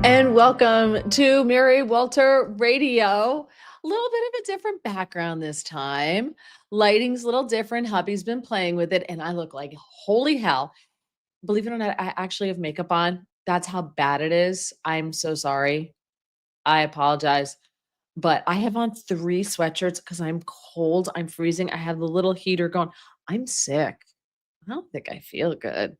And welcome to Mary Walter Radio. A little bit of a different background this time. Lighting's a little different. Hubby's been playing with it, and I look like holy hell. Believe it or not, I actually have makeup on. That's how bad it is. I'm so sorry. I apologize. But I have on 3 sweatshirts because I'm cold. I'm freezing. I have the little heater going. I'm sick. I don't think I feel good.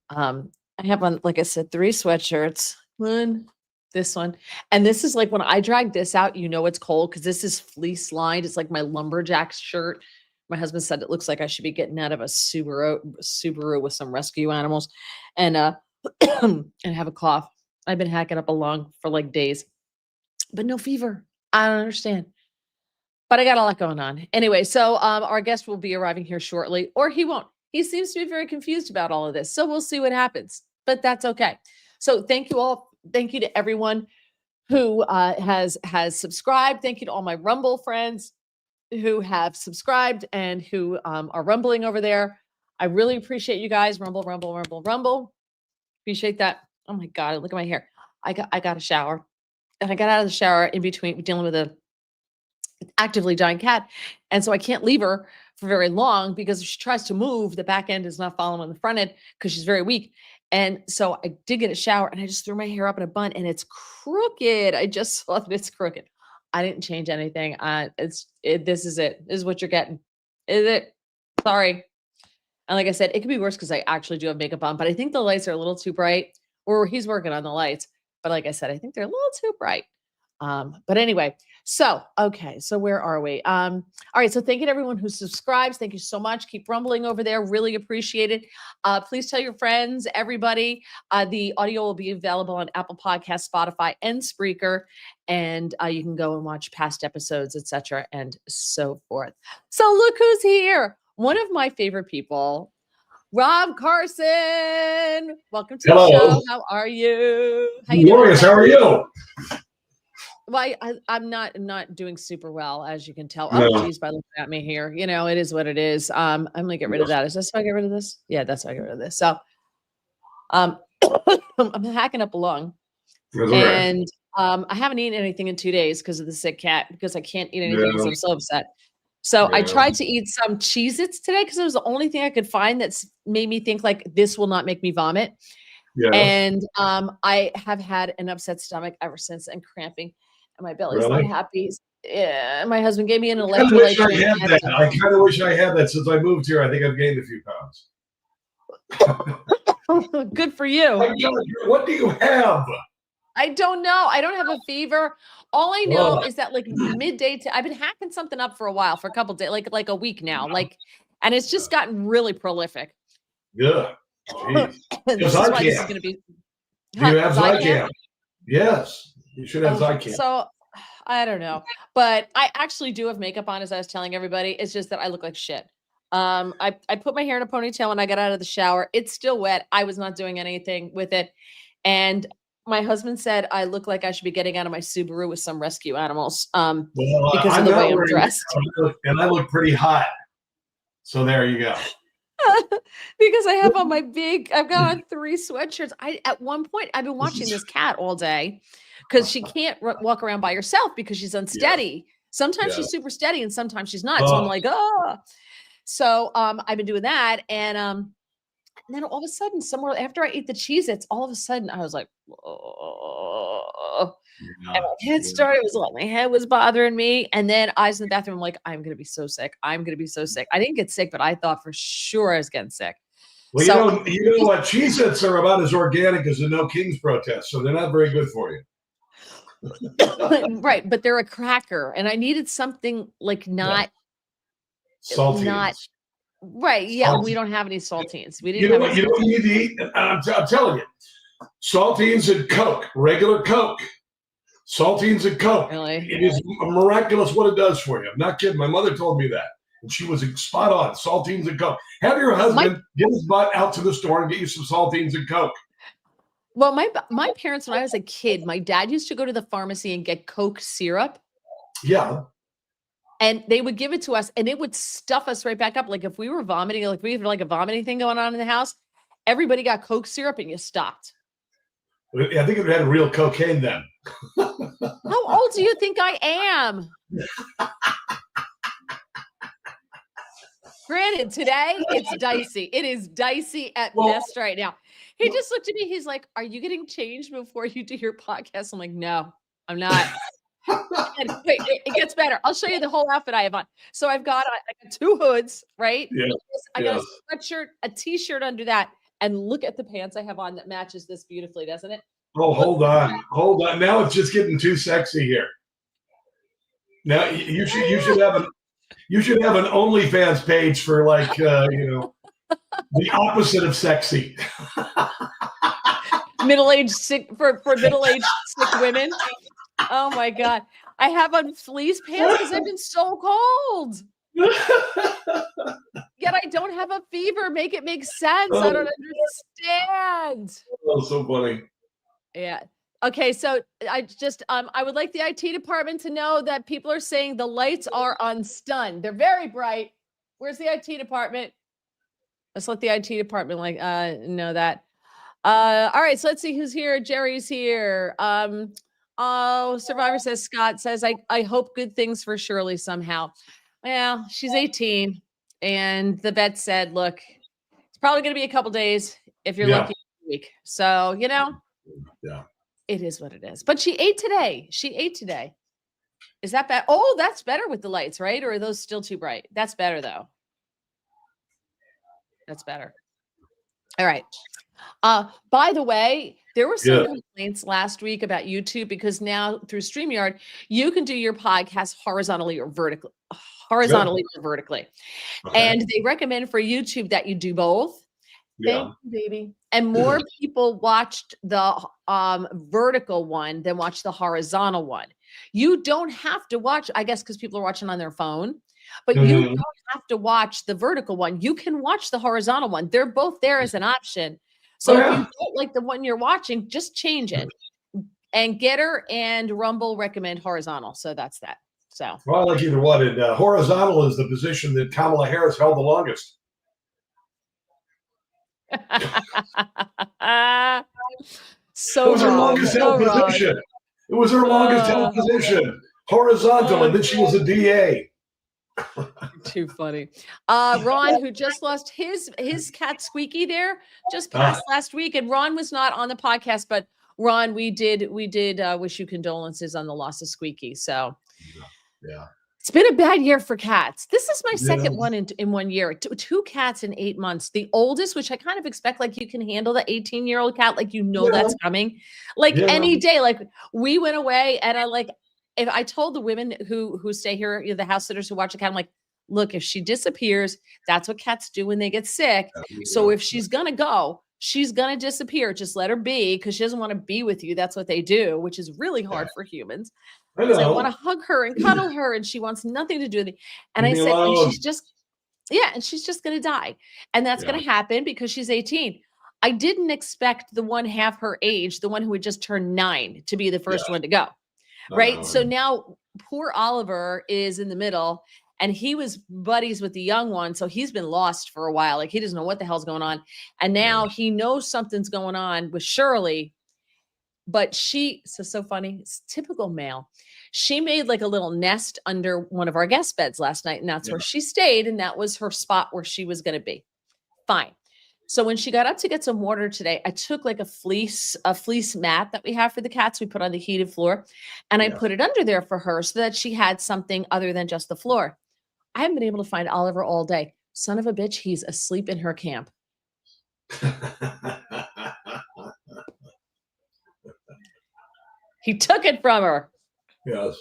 I have on, like I said, 3 sweatshirts. One, this one. And this is like when I drag this out, you know it's cold because this is fleece lined. It's like my lumberjack shirt. My husband said it looks like I should be getting out of a Subaru with some rescue animals. And and I have a cough. I've been hacking up a lung for like days, but no fever. I don't understand. But I got a lot going on. Anyway, so our guest will be arriving here shortly, or he won't. He seems to be very confused about all of this. So we'll see what happens. But that's okay. So thank you all. Thank you to everyone who has subscribed. Thank you to all my Rumble friends who have subscribed and who are rumbling over there. I really appreciate you guys. Rumble, rumble, rumble, rumble. Appreciate that. Oh my God, look at my hair. I got a shower. And I got out of the shower in between dealing with a actively dying cat. And so I can't leave her for very long because if she tries to move, the back end is not following the front end because she's very weak. And so I did get a shower and I just threw my hair up in a bun and it's crooked. I just saw that it's crooked. I didn't change anything. This is it. This is what you're getting. Is it? Sorry. And like I said, it could be worse because I actually do have makeup on, but I think the lights are a little too bright, or he's working on the lights. But like I said, I think they're a little too bright. But anyway, so where are we? All right, so thank you to everyone who subscribes. Thank you so much. Keep rumbling over there. Really appreciate it. Please tell your friends, everybody. The audio will be available on Apple Podcasts, Spotify, and Spreaker, and you can go and watch past episodes, etc., and so forth. So look who's here. One of my favorite people, Rob Carson. Welcome to the show. How are you? Glorious. How are you? Well, I'm not doing super well, as you can tell. No. Oh, geez, by looking at me here, you know, it is what it is. I'm gonna get rid of that. Is this how I get rid of this? Yeah, that's how I get rid of this. So, I'm hacking up a lung, and I haven't eaten anything in 2 days because of the sick cat. Because I can't eat anything because I'm so upset. So I tried to eat some Cheez-Its today because it was the only thing I could find that's made me think like this will not make me vomit. Yeah. And I have had an upset stomach ever since and cramping. And my belly's not happy. Yeah, my husband gave me an electrolyte drink. I kind of wish I had that since I moved here. I think I've gained a few pounds. Good for you. What do you have? I don't know. I don't have a fever. All I know is that like midday, I've been hacking something up for a while, for a couple of days, like a week now. And it's just gotten really prolific. Good. This is why this is going to be. Do you have Zycam? Yes. You should have Zycam. So I don't know, but I actually do have makeup on, as I was telling everybody. It's just that I look like shit. I put my hair in a ponytail when I got out of the shower. It's still wet. I was not doing anything with it. And my husband said I look like I should be getting out of my Subaru with some rescue animals because of the way I'm dressed. And I look pretty hot. So there you go. Because I have on I've got on 3 sweatshirts. At one point, I've been watching this cat all day because she can't walk around by herself because she's unsteady. Yeah. Sometimes she's super steady and sometimes she's not. So I'm like, oh. So I've been doing that. And then all of a sudden, somewhere after I ate the Cheez-Its, all of a sudden I was like, oh. And my head started, my head was bothering me. And then I was in the bathroom, I'm like, I'm going to be so sick. I'm going to be so sick. I didn't get sick, but I thought for sure I was getting sick. Well, so, you know what? Cheez-Its are about as organic as the No Kings protest. So they're not very good for you. Right. But they're a cracker. And I needed something like not saltines. Right. Yeah. Saltines. We don't have any saltines. We didn't you know what you need to eat? I'm telling you. Saltines and Coke. Regular Coke. Saltines and Coke. Really? It is miraculous what it does for you. I'm not kidding. My mother told me that. And she was spot on. Saltines and Coke. Have your husband get his butt out to the store and get you some saltines and Coke. Well, my parents, when I was a kid, my dad used to go to the pharmacy and get Coke syrup. Yeah. And they would give it to us and it would stuff us right back up. Like if we were vomiting, like we had like a vomiting thing going on in the house, everybody got Coke syrup and you stopped. I think it had real cocaine then. How old do you think I am? Granted, today it's dicey. It is dicey at best right now. He just looked at me. He's like, "Are you getting changed before you do your podcast?" I'm like, "No, I'm not." And wait, it gets better. I'll show you the whole outfit I have on. So I got 2 hoods, right? Yeah. I got a sweatshirt, a t-shirt under that, and look at the pants I have on that matches this beautifully, doesn't it? Oh, hold on. Now it's just getting too sexy here. Now you should have an OnlyFans page for like the opposite of sexy. Middle-aged sick for middle-aged sick women. Oh my God. I have on fleece pants because I've been so cold. Yet I don't have a fever. Make it make sense. I don't understand. Oh, so funny. Yeah. Okay. So I would like the IT department to know that people are saying the lights are on stun. They're very bright. Where's the IT department? Let's let the IT department know that. All right. So let's see who's here. Jerry's here. Survivor says, Scott says, I hope good things for Shirley somehow. Well, she's 18. And the vet said, look, it's probably going to be a couple days if you're lucky a week. So, it is what it is. But she ate today. Is that bad? Oh, that's better with the lights, right? Or are those still too bright? That's better, though. That's better. All right. By the way, there were some complaints last week about YouTube because now through StreamYard, you can do your podcast horizontally or vertically. Okay. And they recommend for YouTube that you do both. Thank you, baby. And more people watched the vertical one than watched the horizontal one. You don't have to watch, I guess, because people are watching on their phone, but you don't have to watch the vertical one. You can watch the horizontal one. They're both there as an option. So if you don't like the one you're watching, just change it. And Getter and Rumble recommend horizontal. So that's that. So I like either one. And horizontal is the position that Kamala Harris held the longest. So it was her longest held position. It was her longest held position. Horizontal, and then she was a DA. Too funny. Ron, who just lost his cat Squeaky there, just passed last week, and Ron was not on the podcast, but Ron, we did wish you condolences on the loss of Squeaky. So it's been a bad year for cats. This is my second one in 1 year. 2 cats in 8 months. The oldest, which I kind of expect, like you can handle the 18-year-old cat, like that's coming, like any day. Like we went away, and if I told the women who stay here, the house sitters who watch the cat, I'm like, look, if she disappears, that's what cats do when they get sick. So if she's gonna go, she's gonna disappear. Just let her be, because she doesn't want to be with you. That's what they do, which is really hard for humans. I want to hug her and cuddle her, and she wants nothing to do with me. And I said, and she's just gonna die, and that's gonna happen because she's 18. I didn't expect the one half her age, the one who had just turned 9, to be the first one to go. Right. So now poor Oliver is in the middle, and he was buddies with the young one. So he's been lost for a while. Like he doesn't know what the hell's going on. And now he knows something's going on with Shirley. But so funny. It's typical male. She made like a little nest under one of our guest beds last night. And that's where she stayed. And that was her spot where she was going to be. Fine. So when she got up to get some water today, I took like a fleece mat that we have for the cats. We put on the heated floor, and I put it under there for her so that she had something other than just the floor. I haven't been able to find Oliver all day. Son of a bitch, he's asleep in her camp. He took it from her. Yes.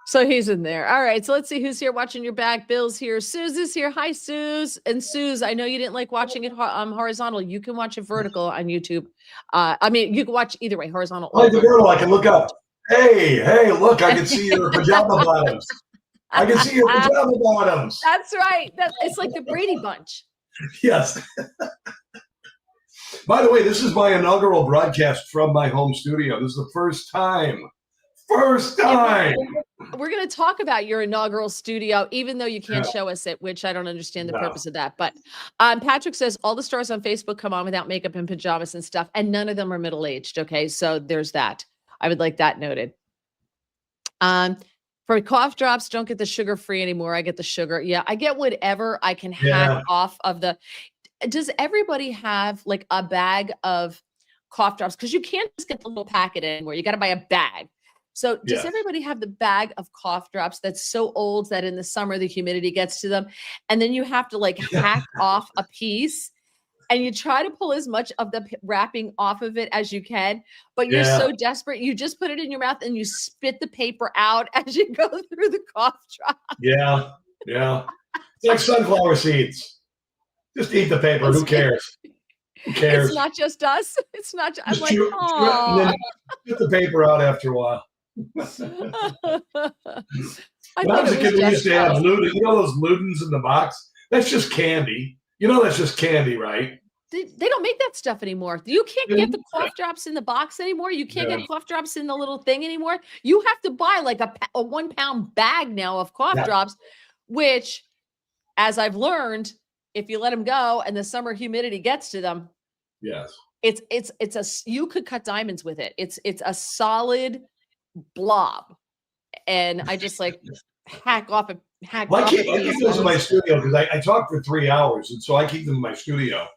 So he's in there. All right. So let's see who's here watching your back. Bill's here. Suze is here. Hi, Suze. And Suze, I know you didn't like watching it horizontal. You can watch it vertical on YouTube. You can watch either way, horizontal. I like the vertical. I can look up. Hey, look, I can see your pajama bottoms. I can see your pajama bottoms. That's right. It's like the Brady Bunch. Yes. By the way, this is my inaugural broadcast from my home studio. This is the first time First time. We're going to talk about your inaugural studio, even though you can't Yeah. show us it, which I don't understand the No. purpose of that. But Patrick says all the stars on Facebook come on without makeup and pajamas and stuff, and none of them are middle-aged. Okay, so there's that. I would like that noted. For cough drops, don't get the sugar-free anymore. I get the sugar. Yeah, I get whatever I can hack off of the. Does everybody have like a bag of cough drops? Because you can't just get the little packet anymore. You got to buy a bag. So does everybody have the bag of cough drops that's so old that in the summer the humidity gets to them? And then you have to like hack off a piece and you try to pull as much of the wrapping off of it as you can, but you're so desperate. You just put it in your mouth and you spit the paper out as you go through the cough drop. Yeah. Yeah. It's like sunflower seeds. Just eat the paper. Who cares? Who cares? It's not just us. It's not just, I'm like, and then spit the paper out after a while. I When I was a kid, we used to have Ludens. You know those Ludens in the box? That's just candy. You know that's just candy, right? They don't make that stuff anymore. You can't get the cough drops in the box anymore. You can't get cough drops in the little thing anymore. You have to buy like a 1 pound bag now of cough drops, which, as I've learned, if you let them go and the summer humidity gets to them, you could cut diamonds with it. It's a solid blob, and I just like hack off. I keep those in my studio because I talk for 3 hours, and so I keep them in my studio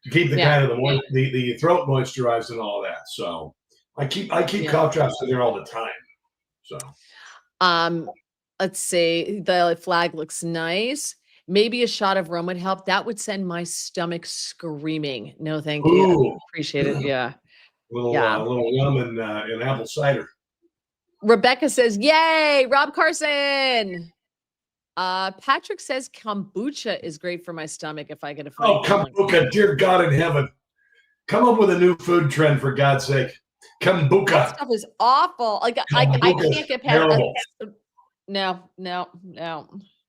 to keep the kind of the throat moisturized and all that. So I keep cough drops in there all the time. So let's see. The flag looks nice. Maybe a shot of rum would help. That would send my stomach screaming. No, thank you. Appreciate it. Yeah. A little rum and apple cider. Rebecca says, yay, Rob Carson. Patrick says kombucha is great for my stomach if I get a Oh, kombucha, dear God in heaven. Come up with a new food trend, for God's sake. Kombucha. That stuff is awful. Like I can't get past that. No.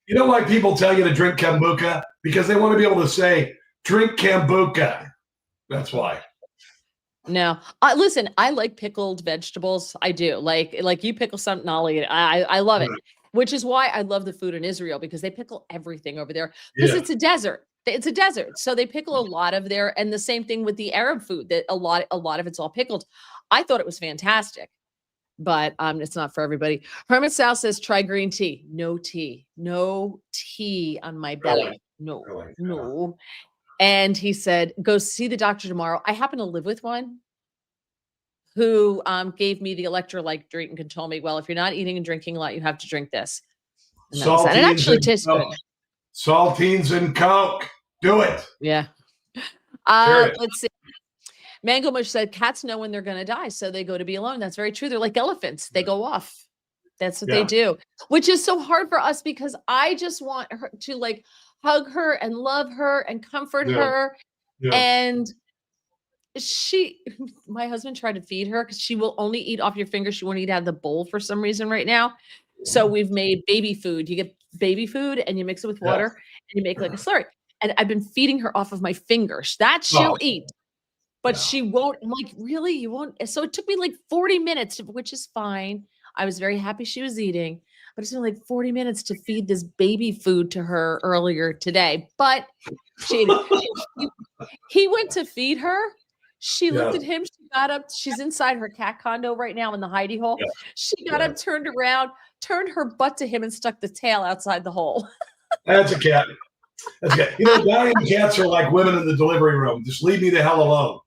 You know why people tell you to drink kombucha? Because they want to be able to say, drink kombucha. That's why. No, listen, I like pickled vegetables. I do. Like you pickle something, I'll eat it. I love it, which is why I love the food in Israel, because they pickle everything over there because it's a desert. It's a desert. So they pickle a lot of there. And the same thing with the Arab food, that a lot of it's all pickled. I thought it was fantastic, but it's not for everybody. Hermit Sal says, try green tea. No tea on my belly. No. And he said, go see the doctor tomorrow. I happen to live with one who gave me the electrolyte drink and told me, well, if you're not eating and drinking a lot, you have to drink this. And it actually tastes good. Saltines and Coke. Do it. Yeah. Let's see. Mango Mush said, cats know when they're going to die, so they go to be alone. That's very true. They're like elephants. They go off. That's what they do, which is so hard for us because I just want her to like hug her and love her and comfort her. Yeah. And my husband tried to feed her because she will only eat off your finger. She won't eat out of the bowl for some reason right now. So we've made baby food. You get baby food and you mix it with water and you make like a slurry. And I've been feeding her off of my fingers. That she'll eat, but she won't. I'm like, really? You won't? So it took me like 40 minutes, which is fine. I was very happy she was eating, but it's been like 40 minutes to feed this baby food to her earlier today. But he went to feed her. She looked at him. She got up. She's inside her cat condo right now in the hidey hole. Yeah. She got up, turned around, turned her butt to him and stuck the tail outside the hole. That's a cat. That's a cat. You know, dying cats are like women in the delivery room. Just leave me the hell alone.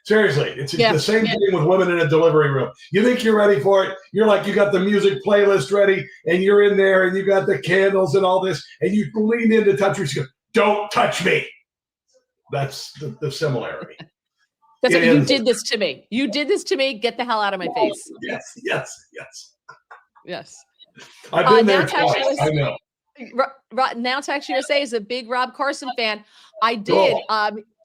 Seriously, it's the same thing with women in a delivery room. You think you're ready for it. You're like, you got the music playlist ready and you're in there and you got the candles and all this and you lean in to touch her. She goes, don't touch me. That's the similarity. That's what you did this to me. You did this to me. Get the hell out of my face. Yes. I've been there twice. I know. Now Tax USA is a big Rob Carson fan. I did.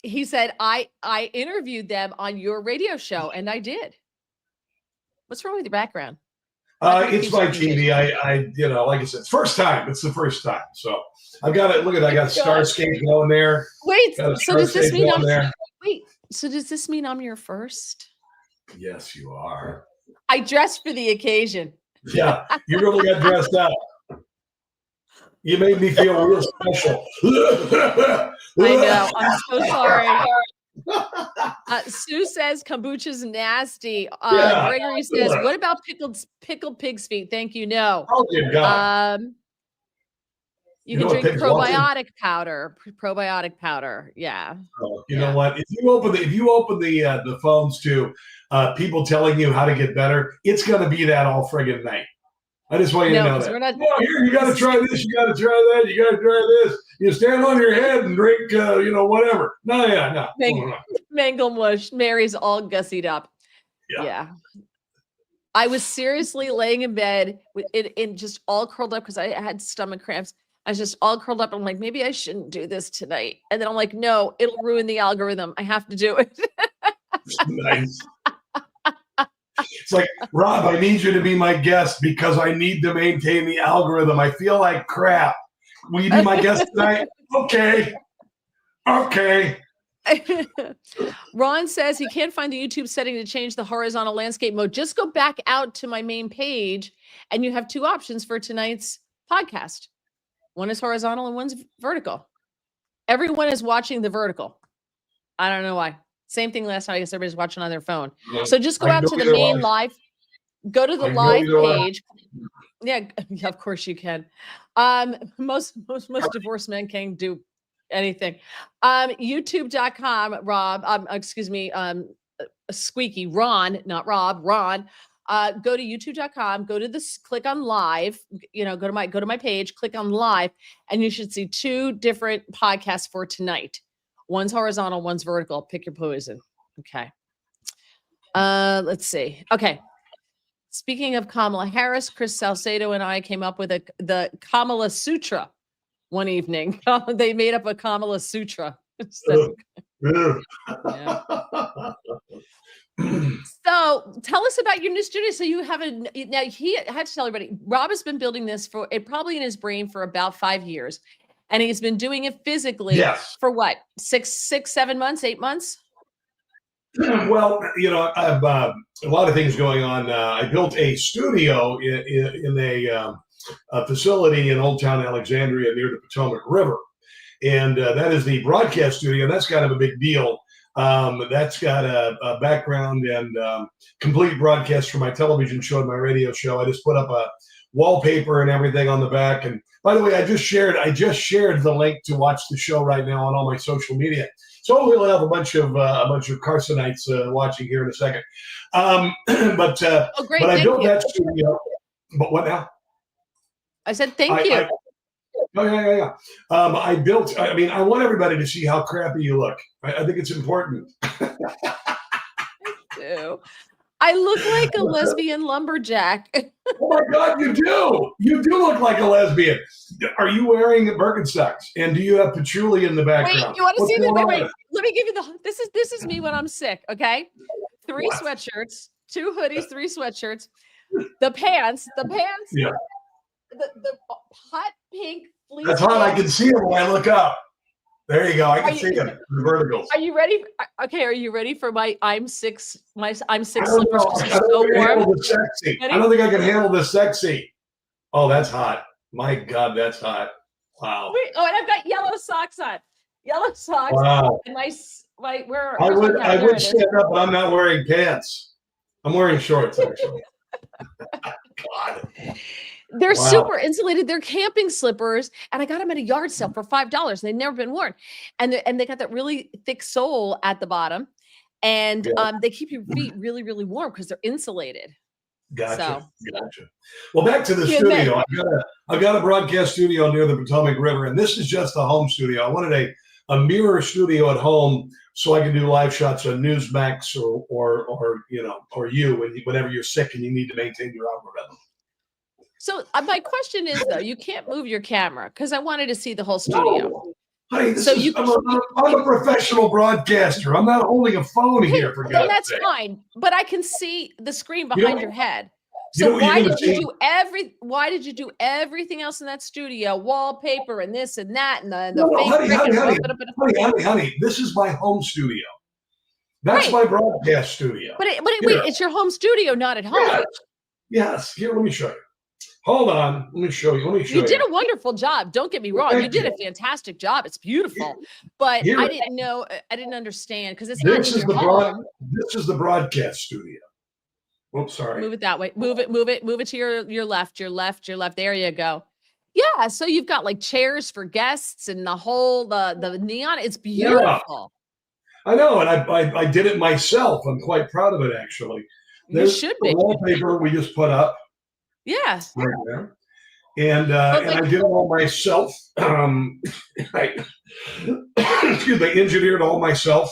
He said, I interviewed them on your radio show, and I did. What's wrong with your background? It's my TV. I like I said, it's first time. It's the first time. So I've got it. Look at, I got Starscape going there. Wait, so does this mean so does this mean I'm your first? Yes, you are. I dressed for the occasion. Yeah, you really got dressed up. You made me feel real special. I know. I'm so sorry. Sue says kombucha's nasty. Yeah. Gregory says, what about pickled pig's feet? Thank you. No. Oh, dear God. You can drink probiotic powder. Probiotic powder. Yeah. Oh, you know what? If you open the phones to people telling you how to get better, it's going to be that all friggin' night. I just want you to know that. Here, you got to try this. You got to try that. You got to try this. You stand on your head and drink, whatever. No. Mangle mush. Mary's all gussied up. Yeah. I was seriously laying in bed with it in just all curled up because I had stomach cramps. I was just all curled up. I'm like, maybe I shouldn't do this tonight. And then I'm like, no, it'll ruin the algorithm. I have to do it. Nice. It's like, Rob, I need you to be my guest because I need to maintain the algorithm. I feel like crap. Will you be my guest tonight? Okay. Ron says he can't find the YouTube setting to change the horizontal landscape mode. Just go back out to my main page and you have two options for tonight's podcast. One is horizontal and one's vertical. Everyone is watching the vertical. I don't know why. Same thing last night. I guess everybody's watching on their phone. So just go out to the main live. Go to the live page. Yeah, of course you can. Most divorced men can't do anything. YouTube.com, Rob. Squeaky Ron, not Rob. Ron. Go to youtube.com, go to this, click on live, go to my page, click on live, and you should see two different podcasts for tonight. One's horizontal, one's vertical. Pick your poison. Okay. Let's see. Okay. Speaking of Kamala Harris, Chris Salcedo and I came up with the Kamala Sutra one evening. They made up a Kamala Sutra. So tell us about your new studio. So you have now I had to tell everybody, Rob has been building this for probably in his brain for about 5 years. And he's been doing it physically for what? 7 months, 8 months? Well, I've a lot of things going on. I built a studio in a facility in Old Town Alexandria near the Potomac River. And that is the broadcast studio. That's kind of a big deal. That's got a background and complete broadcast for my television show and my radio show. I just put up a wallpaper and everything on the back. And by the way, I just shared the link to watch the show right now on all my social media. So we'll have a bunch of Carsonites watching here in a second. But I built that studio. But what now? I said thank you. Yeah. I want everybody to see how crappy you look. I think it's important. Thank you. I look like a lesbian lumberjack. Oh my God, you do! You do look like a lesbian. Are you wearing Birkenstocks? And do you have patchouli in the background? Wait, you want to see the? Wait, let me give you the. This is me when I'm sick. Okay, 3 sweatshirts, 2 hoodies, 3 sweatshirts, the pants. Yeah. The hot pink fleece. That's hot. I can see them when I look up. There you go. I can see them. The verticals. Are you ready? Okay. Are you ready for my I'm six slippers? I don't think I can handle this sexy. Oh, that's hot. My God, that's hot. Wow. Wait, and I've got yellow socks on. Yellow socks. Wow. And I would stand up, but I'm not wearing pants. I'm wearing shorts, actually. God. They're super insulated. They're camping slippers, and I got them at a yard sale for $5. They've never been worn, and they got that really thick sole at the bottom, and they keep your feet really, really warm because they're insulated. Gotcha. Well, back to the studio. I've got a broadcast studio near the Potomac River, and this is just a home studio. I wanted a mirror studio at home so I can do live shots on Newsmax or whenever you're sick and you need to maintain your algorithm. So my question is, though, you can't move your camera because I wanted to see the whole studio. No. Honey, I'm a professional broadcaster. I'm not holding a phone here for God's sake. That's fine, but I can see the screen behind your head. So why did you do everything else in that studio? Wallpaper and this and that and the honey, this is my home studio. That's Right. my broadcast studio. Wait, it's your home studio, not at home. Yes. Yes. Here, let me show you. Hold on. Let me show you. Let me show You you. did a wonderful job. Don't get me wrong. You Thank did you. a fantastic job. It's beautiful. But Here, I didn't know, I didn't understand because it's not in your home. this is the broadcast studio. Oops, sorry. Move it that way. Move it to your left, your left, your left. There you go. Yeah. So you've got like chairs for guests and the neon. It's Yeah, beautiful. I know, and I did it myself. I'm quite proud of it, actually. You There's should the be. wallpaper we just put up Yeah. right there, But and I did it all myself. I, excuse me, I engineered all myself.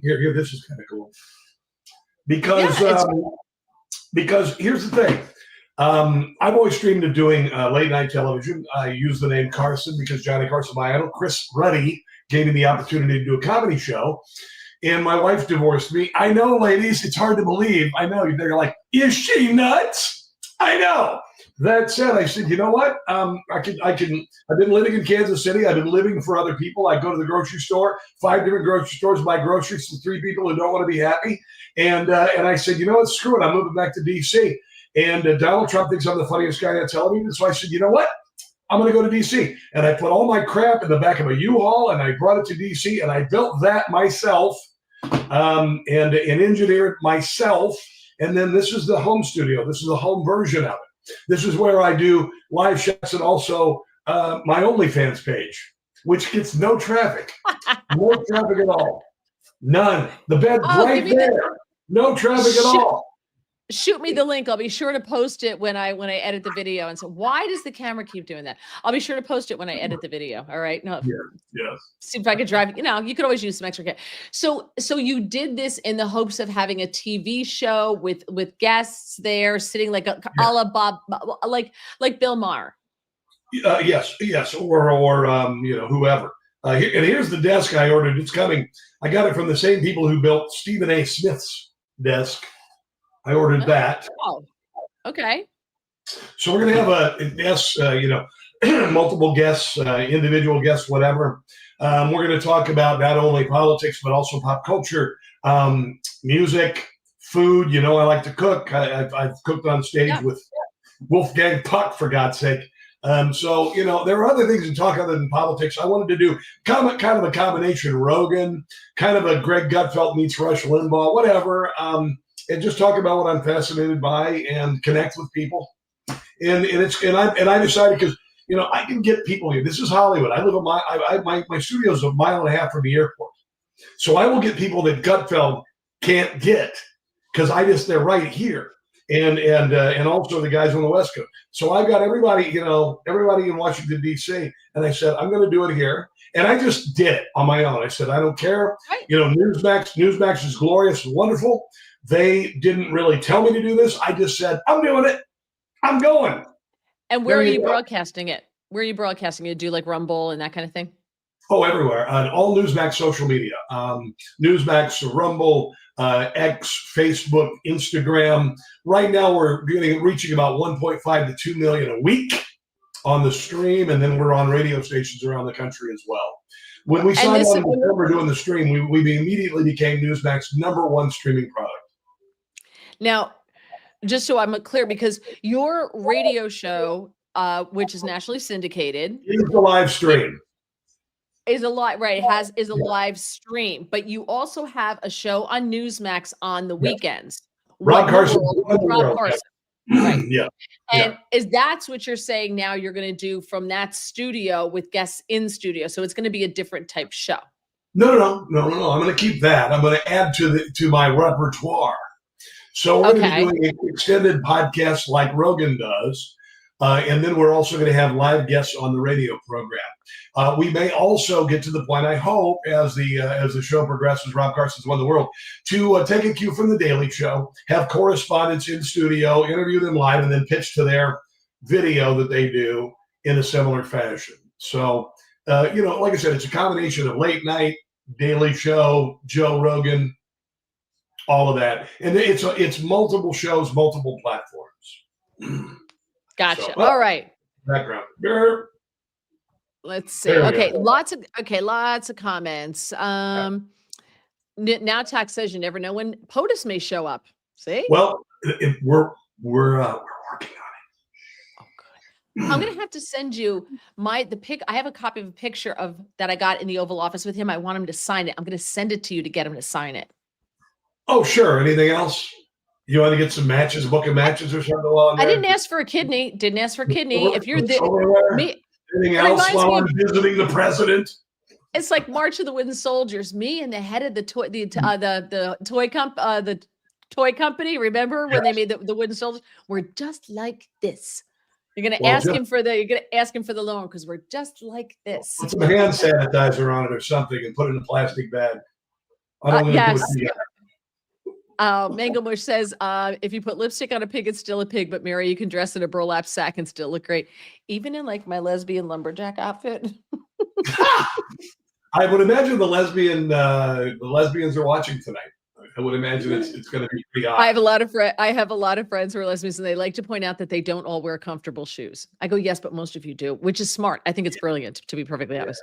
Here, this is kind of cool because yeah, it's because here's the thing. I've always dreamed of doing late night television. I use the name Carson because Johnny Carson, my idol, Chris Ruddy, gave me the opportunity to do a comedy show. And my wife divorced me. I know, ladies, it's hard to believe. I know. They're like, is she nuts? I know. That said, I said, you know what? I can. I've been living in Kansas City. I've been living for other people. I go to the grocery store, 5 different grocery stores, buy groceries to 3 people who don't want to be happy. And I said, you know what? Screw it. I'm moving back to D.C. And Donald Trump thinks I'm the funniest guy on television. So I said, you know what? I'm going to go to D.C. And I put all my crap in the back of a U-Haul and I brought it to D.C. and I built that myself and engineered myself. And then this is the home studio. This is the home version of it. This is where I do live shots and also my OnlyFans page, which gets no traffic. No traffic at all. None. The bed's right there. No traffic at all. Shoot me the link. I'll be sure to post it when I edit the video. And so why does the camera keep doing that? I'll be sure to post it when I edit the video. All right. No. Yes. See if I could drive, you could always use some extra cash. So you did this in the hopes of having a TV show with guests there sitting like a la Bob, like Bill Maher. Yes, or whoever. And here's the desk I ordered. It's coming. I got it from the same people who built Stephen A. Smith's desk. I ordered that. Oh, okay. So we're going to have a guest, multiple guests, individual guests, whatever. We're going to talk about not only politics, but also pop culture, music, food. I like to cook. I've cooked on stage with Wolfgang Puck, for God's sake. So, there are other things to talk other than politics. I wanted to do kind of a combination Rogan, kind of a Greg Gutfeld meets Rush Limbaugh, whatever. And just talk about what I'm fascinated by and connect with people. And I decided because I can get people here. This is Hollywood. I live my studio is a mile and a half from the airport, so I will get people that Gutfeld can't get because they're right here, and also the guys on the West Coast. So I've got everybody in Washington D.C. and I said I'm going to do it here, and I just did it on my own. I said I don't care. Right. Newsmax is glorious and wonderful. They didn't really tell me to do this. I just said, I'm doing it. I'm going. And where are you broadcasting it? Where are you broadcasting it? Do like Rumble and that kind of thing? Oh, everywhere. On all Newsmax social media. Newsmax, Rumble, X, Facebook, Instagram. Right now we're reaching about 1.5 to 2 million a week on the stream. And then we're on radio stations around the country as well. When we signed on in December doing the stream, we immediately became Newsmax's #1 streaming product. Now, just so I'm clear, because your radio show, which is nationally syndicated, is a live stream. Is a live stream, but you also have a show on Newsmax on the weekends. Rob Carson. Rob Carson. Right. Yeah. And that's what you're saying now you're going to do from that studio with guests in studio. So it's going to be a different type show. No. I'm going to keep that. I'm going to add to my repertoire. So we're going to be doing an extended podcast like Rogan does. And then we're also going to have live guests on the radio program. We may also get to the point, I hope, as the show progresses, Rob Carson's Won the World, to take a cue from The Daily Show, have correspondents in studio, interview them live, and then pitch to their video that they do in a similar fashion. So, like I said, it's a combination of late night, Daily Show, Joe Rogan, all of that. And it's multiple shows, multiple platforms. Gotcha. So, all right. Background. Let's see. Okay. Lots of comments. Now tax says you never know when POTUS may show up. See? Well, we're working on Oh, good. I'm gonna have to send you the pic. I have a copy of a picture of that I got in the Oval Office with him. I want him to sign it. I'm gonna send it to you to get him to sign it. Oh, sure. Anything else? You want to get some matches, a book of matches or something along there? I didn't ask for a kidney. Didn't ask for a kidney. If you're me, anything else while I'm visiting the president? It's like March of the Wooden Soldiers. Me and the head of the toy company. Remember when they made the wooden soldiers? We're just like this. You're gonna ask him for the loan because we're just like this. Put some hand sanitizer on it or something and put it in a plastic bag. I don't know. Yes. Mango Mush says, if you put lipstick on a pig, it's still a pig, but Mary, you can dress in a burlap sack and still look great. Even in like my lesbian lumberjack outfit. I would imagine the lesbians are watching tonight. I would imagine it's going to be pretty odd. I have a lot of friends who are lesbians, and they like to point out that they don't all wear comfortable shoes. I go, yes, but most of you do, which is smart. I think it's brilliant, to be perfectly honest.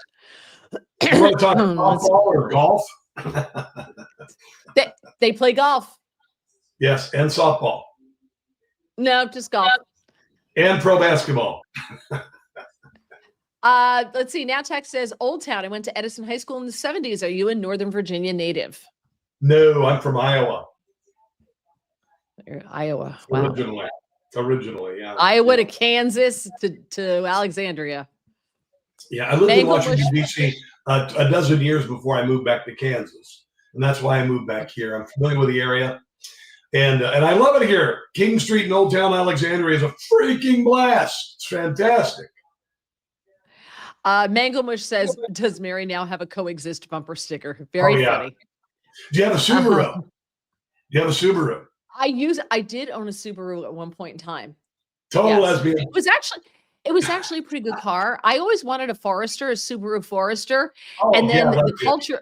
You want to talk softball or golf? They play golf. Yes, and softball. No, just golf. And pro basketball. Let's see. Now Tech says, Old Town. I went to Edison High School in the 70s. Are you a Northern Virginia native? No, I'm from Iowa. You're Iowa. Wow. Originally, yeah. Iowa to Kansas to Alexandria. Yeah, I lived in Washington, D.C. A dozen years before I moved back to Kansas. And that's why I moved back here. I'm familiar with the area. And I love it here. King Street in Old Town Alexandria is a freaking blast. It's fantastic. Mango Mush says, does Mary now have a coexist bumper sticker? Very funny. Do you have a Subaru? Do you have a Subaru? I did own a Subaru at one point in time. Total lesbian. It was actually a pretty good car. I always wanted a Subaru Forester. And then the culture,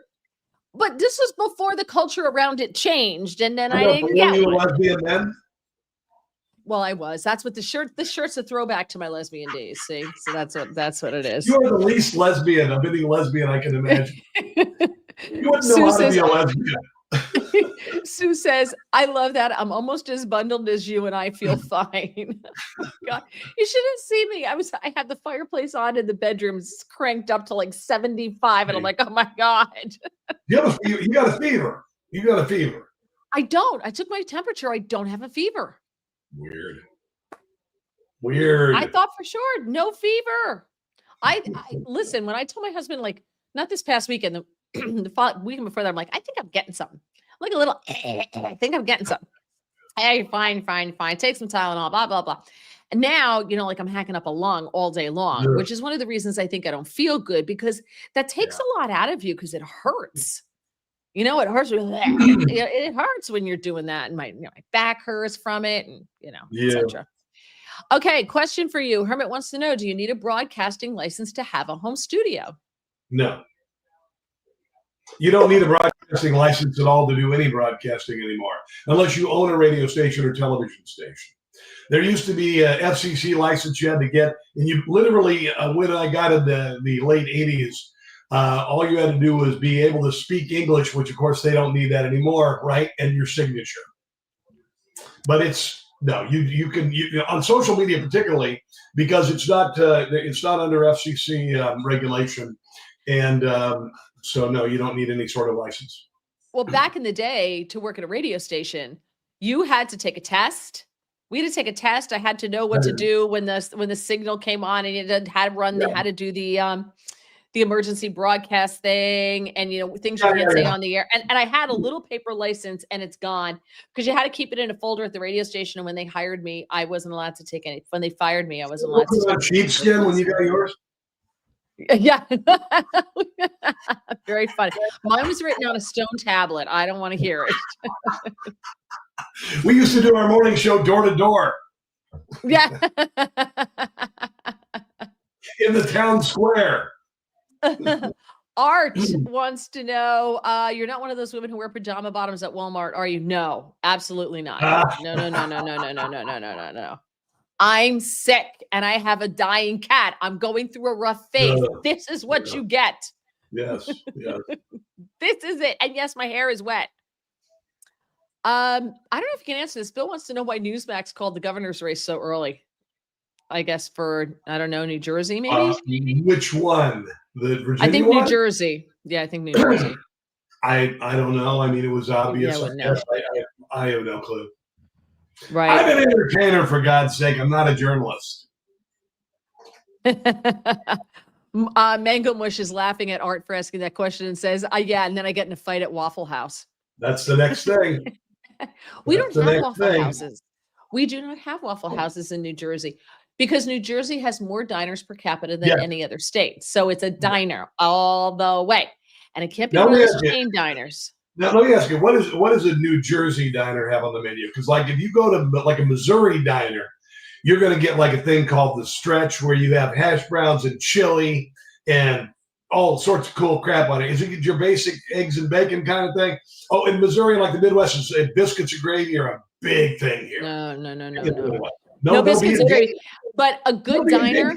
but this was before the culture around it changed. And then I didn't get you a lesbian then? Well, I was. That's what this shirt's a throwback to my lesbian days. See? So that's what it is. You are the least lesbian, admitting lesbian I can imagine. You wouldn't know how to be a lesbian. Sue says, I love that. I'm almost as bundled as you and I feel fine. God, you should have seen me. I had the fireplace on in the bedroom, cranked up to like 75. And I'm like, oh my God. You got a fever. You got a fever. I don't. I took my temperature. I don't have a fever. Weird. I thought for sure, no fever. I listen, when I told my husband, like, not this past weekend, the weekend before that, I'm like, I think I'm getting something. I'm like a little, I think I'm getting something. Hey, fine. Take some Tylenol, blah, blah, blah. And now, like I'm hacking up a lung all day long, which is one of the reasons I think I don't feel good, because that takes a lot out of you because it hurts. It hurts. It hurts when you're doing that. And my back hurts from it and, etc. Okay. Question for you. Hermit wants to know, do you need a broadcasting license to have a home studio? No. You don't need a broadcasting license at all to do any broadcasting anymore, unless you own a radio station or television station. There used to be a FCC license you had to get, and you literally, when I got in the late 80s, all you had to do was be able to speak English, which of course they don't need that anymore, right? And your signature. But you can on social media particularly, because it's not under FCC regulation, and so no, you don't need any sort of license. Well, back in the day, to work at a radio station, you had to take a test. We had to take a test. I had to know what to do when the signal came on, and it had to run. They had to do the emergency broadcast thing, and things you can't say on the air. And I had a little paper license, and it's gone because you had to keep it in a folder at the radio station. And when they hired me, I wasn't allowed to take any. When they fired me, I wasn't allowed to take sheepskin when you got yours. Yeah. Very funny. Mine was written on a stone tablet. I don't want to hear it. We used to do our morning show door to door. Yeah. In the town square. Art wants to know, you're not one of those women who wear pajama bottoms at Walmart, are you? No, absolutely not. No. I'm sick and I have a dying cat. I'm going through a rough phase. This is what you get. Yes. Yes. This is it. And yes, my hair is wet. I don't know if you can answer this. Bill wants to know why Newsmax called the governor's race so early. I guess for, I don't know, New Jersey, maybe? Which one? The I Virginia think New one? Jersey. Yeah, I think New Jersey. I don't know. I mean, it was Yeah, I obvious. I wouldn't know. guess. I have no clue. I'm Right. an entertainer, for God's sake. I'm not a journalist. Mango Mush is laughing at Art for asking that question and says, yeah, and then I get in a fight at Waffle House. That's the next thing. We That's don't the have next Waffle thing. Houses. We do not have Waffle Houses in New Jersey because New Jersey has more diners per capita than Yes. any other state. So it's a diner all the way. And it can't be Now, one of let me those ask you- chain diners. Now, let me ask you, what does a New Jersey diner have on the menu? Because, like, if you go to like a Missouri diner, you're going to get like a thing called the stretch, where you have hash browns and chili and all sorts of cool crap on it. Is it your basic eggs and bacon kind of thing? Oh, in Missouri, like the Midwest, biscuits and gravy are a big thing here. No biscuits and gravy. But a good diner.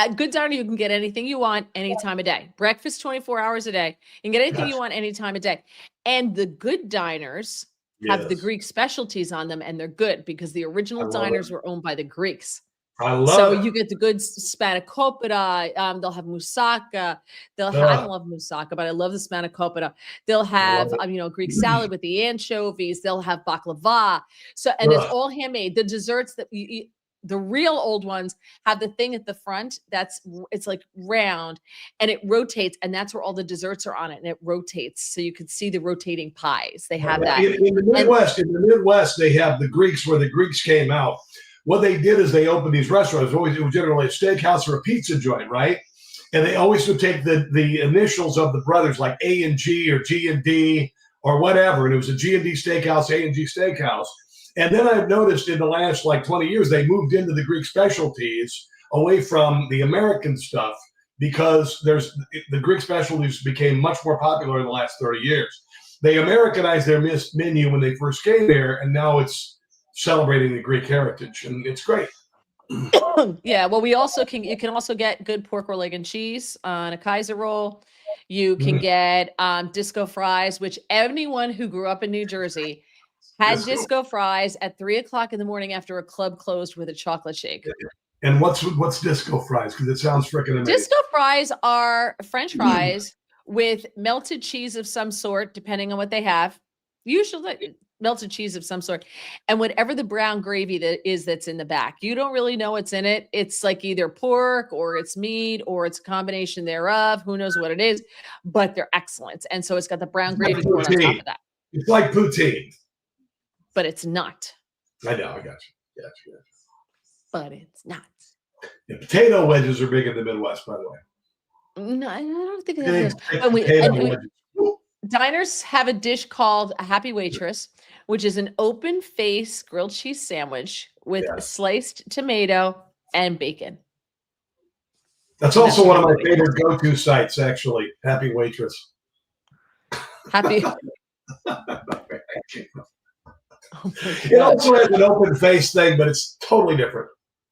At Good Diner, you can get anything you want any time of day. Breakfast 24 hours a day. You can get anything you want any time of day. And the good diners have the Greek specialties on them, and they're good because the original diners were owned by the Greeks. I love so it. You get the good spanakopita. They'll have moussaka. I don't love moussaka, but I love the spanakopita. They'll have Greek salad with the anchovies. They'll have baklava. So it's all handmade. The desserts that the real old ones have the thing at the front it's like round and it rotates, and that's where all the desserts are on it, and it rotates so you can see the rotating pies. They have that in the Midwest. They have the Greeks, where the Greeks came out. What they did is they opened these restaurants. It was generally a steakhouse or a pizza joint, right? And they always would take the initials of the brothers, like A and G or G and D or whatever, and it was a G and D steakhouse, A and G steakhouse. And then I've noticed in the last 20 years, they moved into the Greek specialties away from the American stuff, because the Greek specialties became much more popular in the last 30 years. They Americanized their menu when they first came there, and now it's celebrating the Greek heritage, and it's great. Yeah, well, you can also get good pork roll, egg, and cheese on a Kaiser roll. You can get disco fries, which anyone who grew up in New Jersey had disco fries at 3:00 in the morning after a club closed with a chocolate shake. And what's disco fries? Because it sounds freaking amazing. Disco fries are French fries with melted cheese of some sort, depending on what they have. Usually melted cheese of some sort, and whatever the brown gravy that's in the back. You don't really know what's in it. It's like either pork or it's meat or it's a combination thereof. Who knows what it is, but they're excellent. And so it's got the brown gravy poured on top of that. It's like poutine. But it's not. I know, I got you. But it's not. Yeah, potato wedges are big in the Midwest, by the way. No, I don't think that is. Diners have a dish called a Happy Waitress, which is an open face grilled cheese sandwich with sliced tomato and bacon. That's also one of my favorite go-to sites, actually. Happy Waitress. Happy. It also has an open face thing, but it's totally different.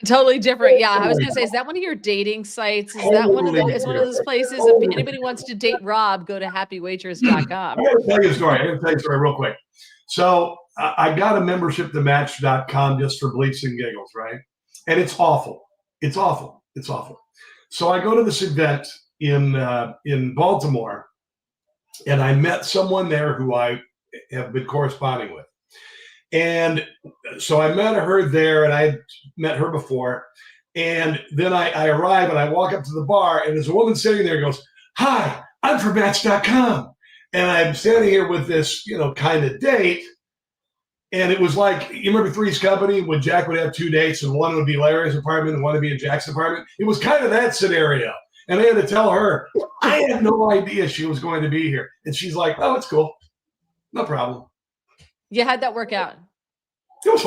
Totally different. Yeah, I was going to say, is that one of your dating sites? Is that one of those places? If anybody wants to date Rob, go to happywaitress.com. I'm going to tell you a story. Real quick. So I got a membership to Match.com just for bleeps and giggles, right? And it's awful. It's awful. So I go to this event in Baltimore, and I met someone there who I have been corresponding with. And so I met her there, and I had met her before. And then I arrive, and I walk up to the bar, and there's a woman sitting there who goes, "Hi, I'm from Match.com." And I'm standing here with this, kind of date. And it was like, you remember Three's Company when Jack would have two dates, and one would be Larry's apartment and one would be in Jack's apartment? It was kind of that scenario. And I had to tell her, I had no idea she was going to be here. And she's like, "Oh, it's cool. No problem." Yeah, how'd that work out? It was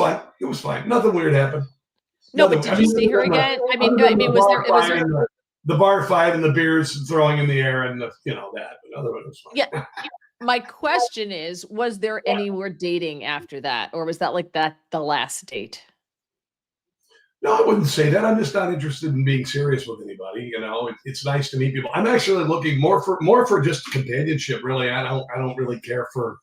fine. Nothing weird happened. No, but did you see her again? Was there the bar fight and the beers throwing in the air and that? But otherwise, it was fine. Yeah. My question is, was there any more dating after that, or was that the last date? No, I wouldn't say that. I'm just not interested in being serious with anybody. It's nice to meet people. I'm actually looking more for just companionship. Really, I don't really care for.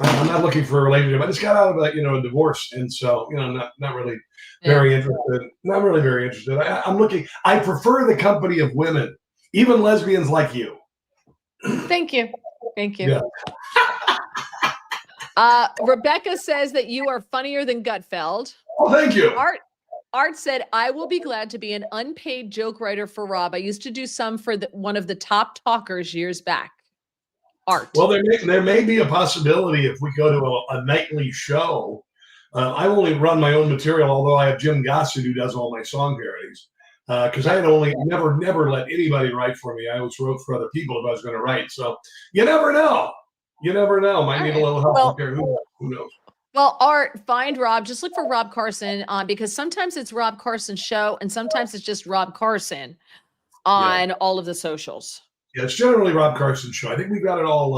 I'm not looking for a relationship. I just got out of a divorce, and so not really very interested. Not really very interested. I'm looking. I prefer the company of women, even lesbians like you. Thank you. Thank you. Yeah. Rebecca says that you are funnier than Gutfeld. Oh, thank you. Art said, I will be glad to be an unpaid joke writer for Rob. I used to do some for one of the top talkers years back. Art. Well, there may be a possibility if we go to a nightly show. I only run my own material, although I have Jim Gossett who does all my song parodies. Because I had never let anybody write for me. I always wrote for other people if I was going to write. So you never know. You never know. Might need a little help here. Who knows? Well, Art, find Rob. Just look for Rob Carson because sometimes it's Rob Carson Show and sometimes it's just Rob Carson on all of the socials. Yeah, it's generally Rob Carson Show. I think we got it all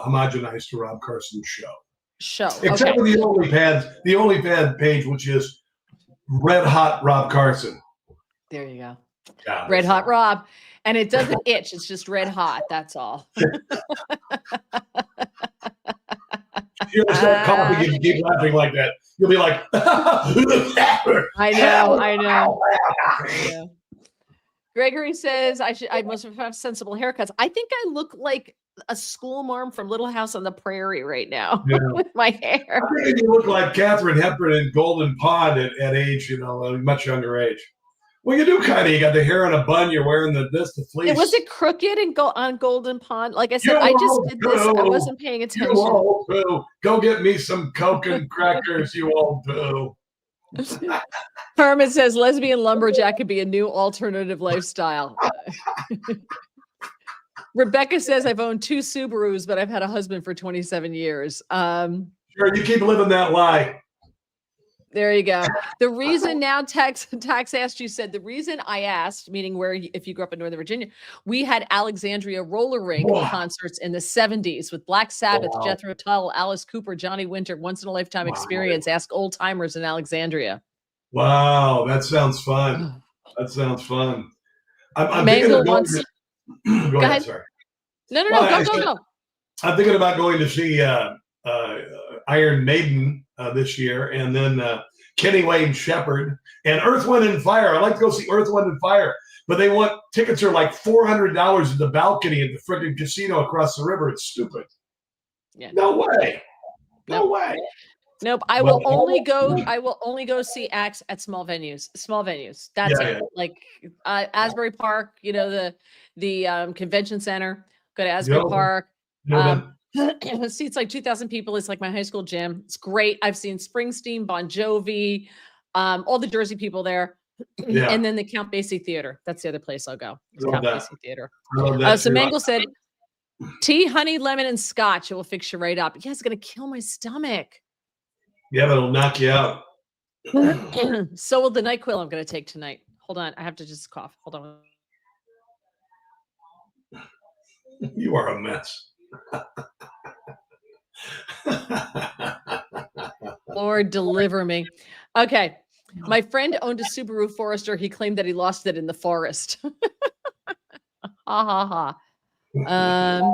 homogenized to Rob Carson Show. Except for the OnlyFans page, which is Red Hot Rob Carson. There you go. Yeah, Red Hot Rob. And it doesn't itch. It's just red hot. That's all. You start coughing and you keep laughing like that. You'll be like, I know. Gregory says I must have sensible haircuts. I think I look like a school marm from Little House on the Prairie right now with my hair. I think you look like Katharine Hepburn in Golden Pond at age, a much younger age. Well, you do kind of. You got the hair in a bun. You're wearing the fleece. Was it crooked and on Golden Pond? Like I said, I just did this. I wasn't paying attention. You old poo. Go get me some Coke and crackers, you old poo. Herman says lesbian lumberjack could be a new alternative lifestyle. Rebecca says I've owned 2 Subarus, but I've had a husband for 27 years. Sure, you keep living that lie. There you go. The reason now Tax asked you said the reason I asked, meaning if you grew up in Northern Virginia, we had Alexandria roller rink concerts in the 70s with Black Sabbath, Jethro Tull, Alice Cooper, Johnny Winter, once in a lifetime experience. Ask old timers in Alexandria. Wow, that sounds fun. I'm thinking of going go ahead. Sorry. No. Go. I'm thinking about going to see Iron Maiden this year, and then Kenny Wayne Shepherd and Earth, Wind and Fire. I'd like to go see Earth, Wind and Fire, but they want tickets are like $400 at the balcony at the freaking casino across the river. It's stupid. Yeah. No way. Nope. I will only go see acts at small venues. That's it. Like Asbury Park, the convention center. Go to Asbury Park. Seats like 2,000 people. It's like my high school gym. It's great. I've seen Springsteen, Bon Jovi, all the Jersey people there. Yeah. And then the Count Basie Theater. That's the other place I'll go. Count Basie Theater. So Mangle said, tea, honey, lemon, and scotch. It will fix you right up. Yeah, it's going to kill my stomach. Yeah, but it'll knock you out. So will the NyQuil I'm going to take tonight. Hold on. I have to just cough. Hold on. You are a mess. Lord, deliver me. Okay. My friend owned a Subaru Forester. He claimed that he lost it in the forest. Ha ha ha.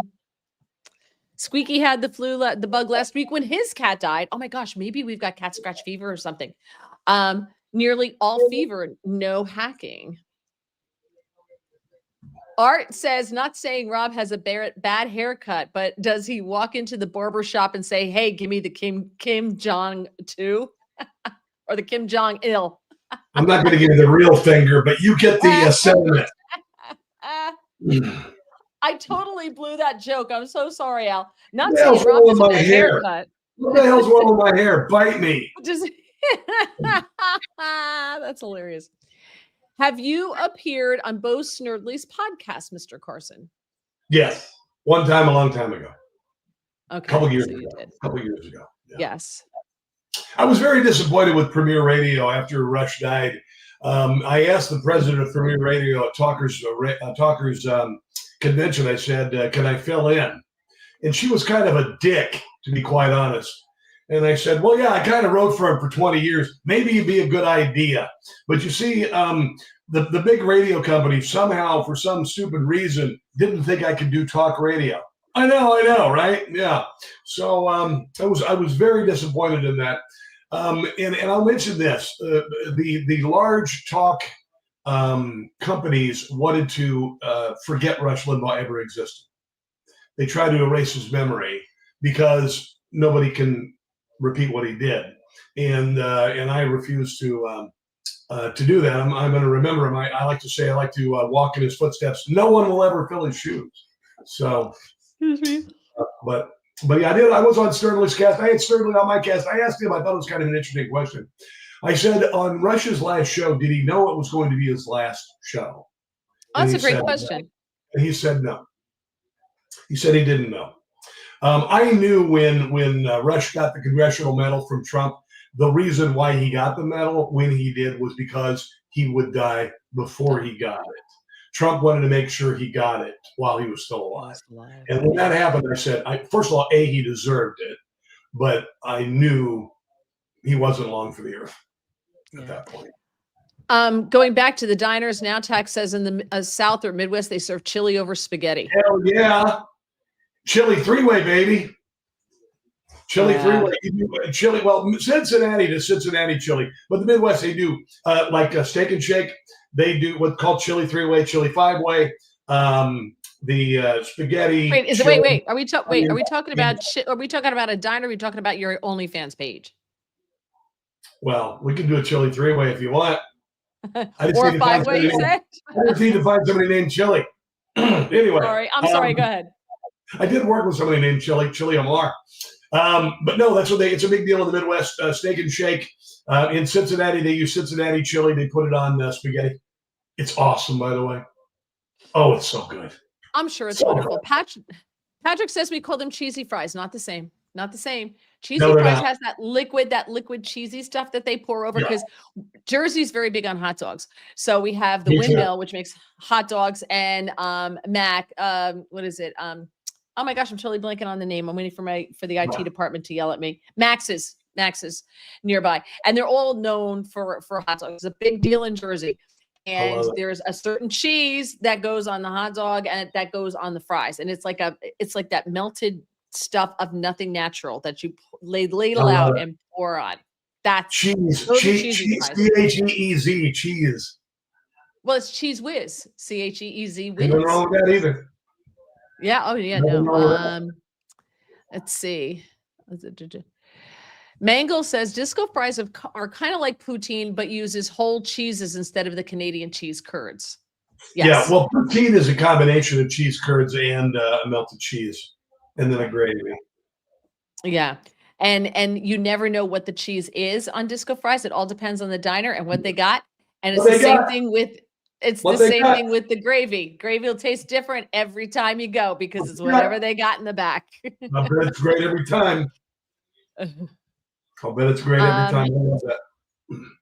Squeaky had the bug last week when his cat died. Oh my gosh, maybe we've got cat scratch fever or something. Nearly all fever, no hacking. Art says, not saying Rob has a bad haircut, but does he walk into the barber shop and say, hey, give me the Kim Jong 2 or the Kim Jong Il? I'm not going to give you the real finger, but you get the sentiment. I totally blew that joke. I'm so sorry, Al. Not saying Rob has a bad haircut. What the hell's wrong with my hair? Bite me. That's hilarious. Have you appeared on Bo Snerdley's podcast, Mr. Carson? Yes. One time, a long time ago. Okay. A couple years ago. Yeah. Yes. I was very disappointed with Premier Radio after Rush died. I asked the president of Premier Radio at Talkers convention, I said, can I fill in? And she was kind of a dick, to be quite honest. And I said, well, yeah, I kind of wrote for him for 20 years. Maybe it'd be a good idea. But you see, the big radio company somehow, for some stupid reason, didn't think I could do talk radio. I know, right? Yeah. So I was very disappointed in that. And I'll mention this: the large talk companies wanted to forget Rush Limbaugh ever existed. They tried to erase his memory because nobody can repeat what he did, and I refuse to do that. I'm going to remember him. I like to say I like to walk in his footsteps. No one will ever fill his shoes. So, but yeah, I was on Sternly's cast. I had Sternly on my cast. I asked him. I thought it was kind of an interesting question. I said, on Rush's last show, did he know it was going to be his last show? Oh, that's a great question. And he said no. He said he didn't know. I knew when Rush got the congressional medal from Trump, the reason why he got the medal when he did was because he would die before he got it. Trump wanted to make sure he got it while he was still alive. And when that happened, I said, first of all, he deserved it, but I knew he wasn't long for the earth at that point. Going back to the diners now, Tax says in the South or Midwest, they serve chili over spaghetti. Hell yeah. Chili three-way, baby. Chili three-way. Chili, well, Cincinnati to Cincinnati chili, but the Midwest, they do like a Steak and Shake. They do what's called chili three-way, chili five-way. The spaghetti. Wait. Are we talking about a diner? Or are we talking about your OnlyFans page? Well, we can do a chili three-way if you want. Or a five-way, you said? I just need to find somebody named Chili. Anyway. I'm sorry. Go ahead. I did work with somebody named Chili Amar. But no, that's what it's a big deal in the Midwest. Steak and Shake. In Cincinnati, they use Cincinnati chili. They put it on spaghetti. It's awesome, by the way. Oh, it's so good. I'm sure it's wonderful. Patrick says we call them cheesy fries. Not the same. Not the same. Cheesy fries has that liquid cheesy stuff that they pour over because Jersey's very big on hot dogs. So we have the Windmill, which makes hot dogs, and Mac. What is it? Oh my gosh, I'm totally blanking on the name. I'm waiting for the IT department to yell at me. Max's nearby, and they're all known for hot dogs. It's a big deal in Jersey. And there's a certain cheese that goes on the hot dog and that goes on the fries, and it's like that melted stuff of nothing natural that you ladle out and pour on. That's cheese. CHEEZ cheese. Well, it's Cheese Whiz. CHEEZ Whiz. Nothing wrong with that either. Yeah. Oh yeah. No. Let's see. Mangle says disco fries are kind of like poutine, but uses whole cheeses instead of the Canadian cheese curds. Yes. Yeah, well, poutine is a combination of cheese curds and melted cheese, and then a gravy. Yeah, and you never know what the cheese is on disco fries. It all depends on the diner and what they got, and it's the same thing with the gravy. Gravy will taste different every time you go because it's whatever they got in the back. I bet it's great every time. I'll bet it's great every time. I love that.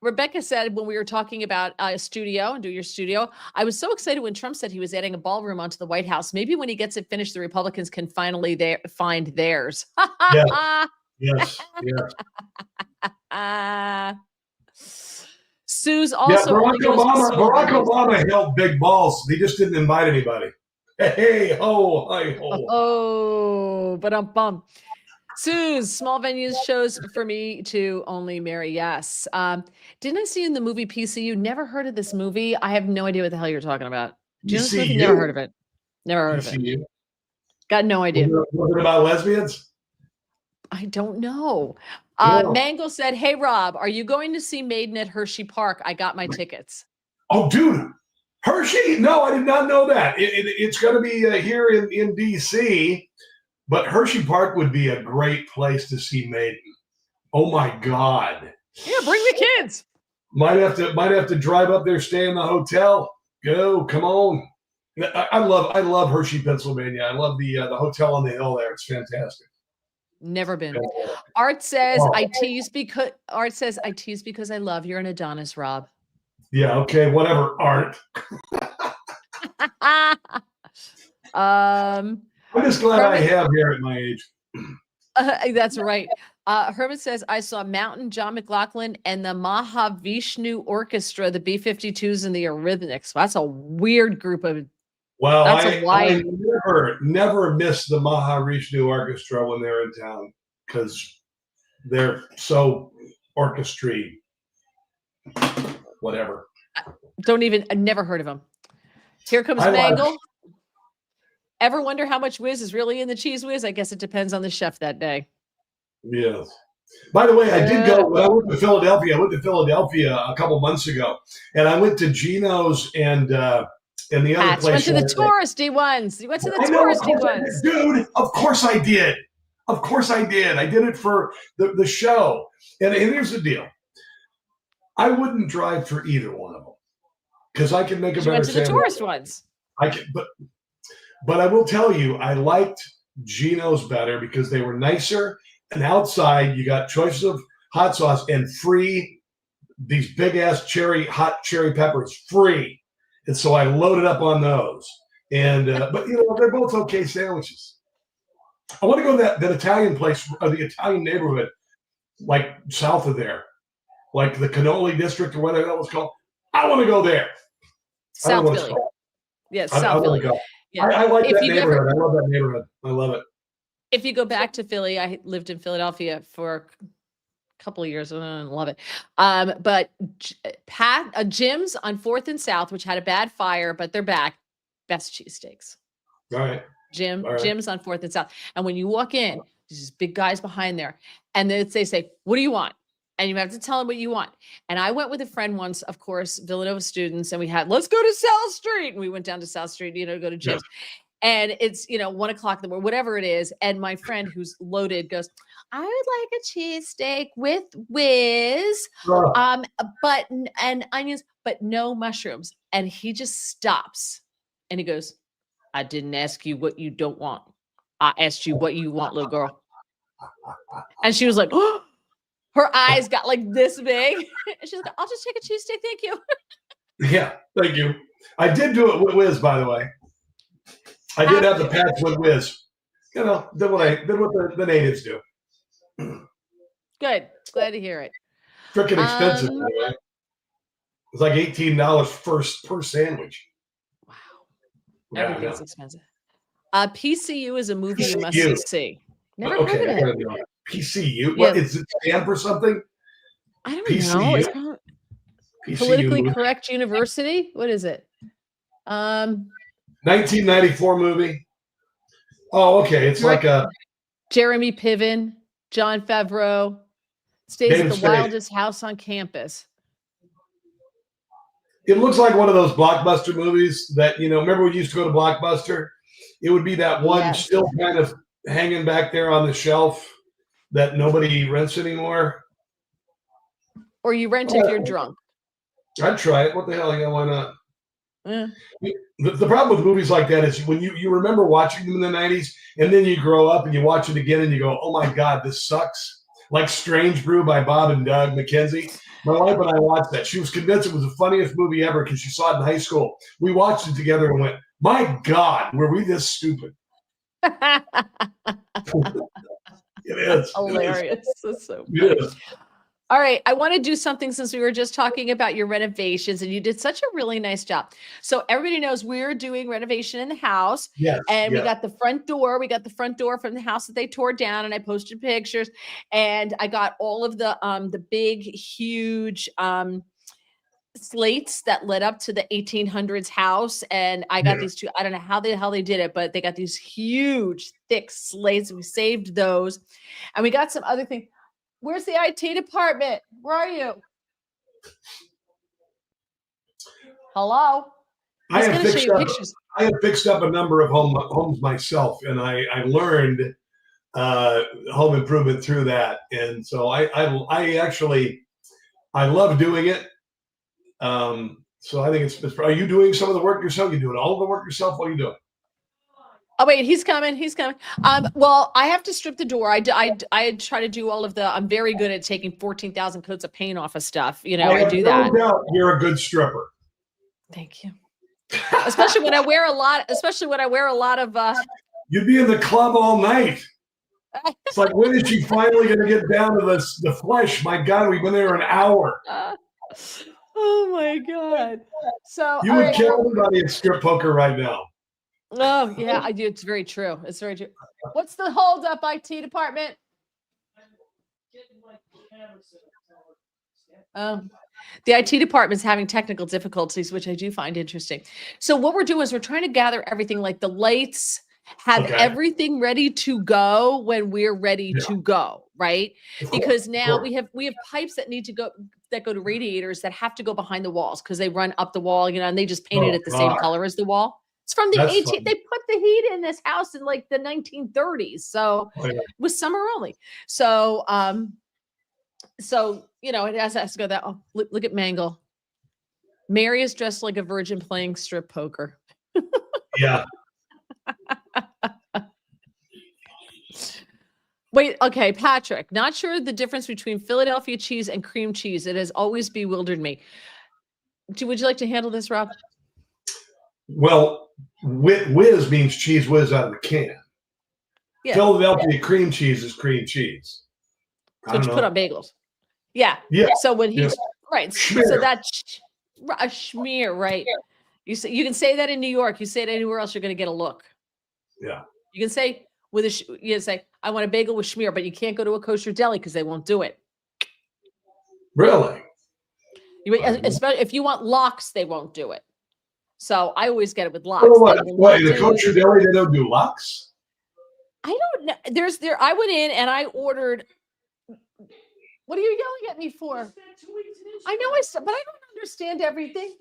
Rebecca said when we were talking about a studio and do your studio, I was so excited when Trump said he was adding a ballroom onto the White House. Maybe when he gets it finished, the Republicans can finally find theirs. Yes. Sue's also Barack Obama held big balls. He just didn't invite anybody. Hey ho, hi ho. Oh, but bum. Sue's small venues shows for me to only marry. Yes. Didn't I see you in the movie PCU? Never heard of this movie. I have no idea what the hell you're talking about. Do you know this movie? Never heard of it. Never heard of it. Got no idea. Was it about lesbians? I don't know. Mangle said, "Hey Rob, are you going to see Maiden at Hershey Park? I got my tickets." Oh, dude, Hershey? No, I did not know that. It's going to be here in DC. But Hershey Park would be a great place to see Maiden. Oh my God! Yeah, bring the kids. Might have to drive up there, stay in the hotel. Go, come on! I love Hershey, Pennsylvania. I love the hotel on the hill there. It's fantastic. Never been. Art says I tease because I love you're an Adonis, Rob. Yeah. Okay. Whatever. Art. I'm just glad I have hair at my age. That's right. Herman says, I saw Mountain John McLaughlin and the Mahavishnu Orchestra, the B-52s and the Eurythmics. That's a weird group of, Well, that's a I wide. never miss the Mahavishnu Orchestra when they're in town because they're so orchestry, whatever. I've never heard of them. Here comes I Mangle. Ever wonder how much whiz is really in the cheese whiz? I guess it depends on the chef that day. Yes. By the way, I did go when I went to Philadelphia. I went to Philadelphia a couple months ago, and I went to Gino's and the other place. Went to the touristy ones. You went to the touristy ones, dude. Of course I did. Of course I did. I did it for the show. And here's the deal: I wouldn't drive for either one of them because I can make a better. Went to the tourist ones. I can, but I will tell you, I liked Gino's better because they were nicer. And outside, you got choices of hot sauce and free these big ass hot cherry peppers, free. And so I loaded up on those. And but they're both okay sandwiches. I want to go to that Italian place, or the Italian neighborhood, like south of there, like the Cannoli district or whatever that was called. I want to go there. South Philly. Yes, South Philly. Yeah. I like that neighborhood. I love that neighborhood. I love it. If you go back to Philly, I lived in Philadelphia for a couple of years. I love it. But Jim's on 4th and South, which had a bad fire, but they're back. Best cheesesteaks. All right. Jim's on 4th and South. And when you walk in, there's these big guys behind there. And they say, what do you want? And you have to tell them what you want. And I went with a friend once, of course, Villanova students, and we had, let's go to South Street. And we went down to South Street, to go to Jim's. Yes. And it's, 1 o'clock in the morning, whatever it is. And my friend who's loaded goes, I would like a cheesesteak with whiz, and onions, but no mushrooms. And he just stops and he goes, I didn't ask you what you don't want. I asked you what you want, little girl. And she was like, oh, her eyes got like this big. And she's like, I'll just take a cheesesteak. Thank you. Yeah, thank you. I did do it with whiz, by the way. I did have the patch with whiz. Did what the natives do. Good. Glad to hear it. Freaking expensive, by the way. It's like $18 per sandwich. Wow. Everything's expensive. PCU is a movie you must see. Never heard of it. PCU? What is it? Stand for something? I don't know. It's called Politically Correct University. What is it? 1994 movie. Oh, okay. It's like a Jeremy Piven, Jon Favreau stays at the wildest house on campus. It looks like one of those Blockbuster movies that, remember we used to go to Blockbuster? It would be that one still kind of hanging back there on the shelf that nobody rents anymore. Or you rent if you're drunk. I'd try it. What the hell? Yeah, why not? Yeah. The problem with movies like that is when you remember watching them in the 90s and then you grow up and you watch it again and you go, oh my God, this sucks. Like Strange Brew by Bob and Doug McKenzie. My wife and I watched that. She was convinced it was the funniest movie ever because she saw it in high school. We watched it together and went, my God, were we this stupid? It is. Hilarious. That's so funny. It is. All right. I want to do something since we were just talking about your renovations and you did such a really nice job. So everybody knows we're doing renovation in the house. Yes. And we got the front door. We got the front door from the house that they tore down and I posted pictures and I got all of the big, huge, slates that led up to the 1800s house. And I got these two, I don't know how the hell they did it, but they got these huge, thick slates. We saved those and we got some other things. Where's the IT department? Where are you? Hello? I have fixed up a number of homes myself, and I learned home improvement through that. And so I love doing it. So I think it's. Are you doing some of the work yourself? You doing all of the work yourself? What are you doing? Oh wait, he's coming. Well, I have to strip the door. I try to do all of the. I'm very good at taking 14,000 coats of paint off of stuff. I do that. No doubt you're a good stripper. Thank you. Especially when I wear a lot. Especially when I wear a lot of. You'd be in the club all night. It's like, when is she finally going to get down to the flesh? My God, we've been there an hour. Oh my God. So, You all would right. kill everybody at strip poker right now. Oh yeah, I do. It's very true. It's very true. What's the holdup, IT department? The IT department's having technical difficulties, which I do find interesting. So what we're doing is we're trying to gather everything, like the lights, have Okay. everything ready to go when we're ready Yeah. to go, right? Of Because course, now of course. we have pipes that need to go, that go to radiators that have to go behind the walls because they run up the wall, and they just painted Oh, it the same God. color as the wall. It's from the That's 18, fun. they put the heat in this house in like the 1930s. So Oh, yeah. it was summer only. So it has to go that. Oh, look at Mangle. Mary is dressed like a virgin playing strip poker. Yeah. Wait, okay, Patrick. Not sure the difference between Philadelphia cheese and cream cheese. It has always bewildered me. Would you like to handle this, Rob? Well, whiz means cheese whiz out of the can. Yeah. Philadelphia cream cheese is cream cheese. So what you put on bagels. Yeah. Yeah. So when he's Yeah. right, Schmear. so that's a schmear, right? You can say that in New York. You say it anywhere else, you're going to get a look. Yeah. You can say you can say I want a bagel with schmear, but you can't go to a kosher deli because they won't do it. Really? Especially if you want lox, they won't do it. So I always get it with lox. Oh, what, in the kosher deli, they don't do lox? I don't know. I went in and I ordered. What are you yelling at me for? I know but I don't understand everything.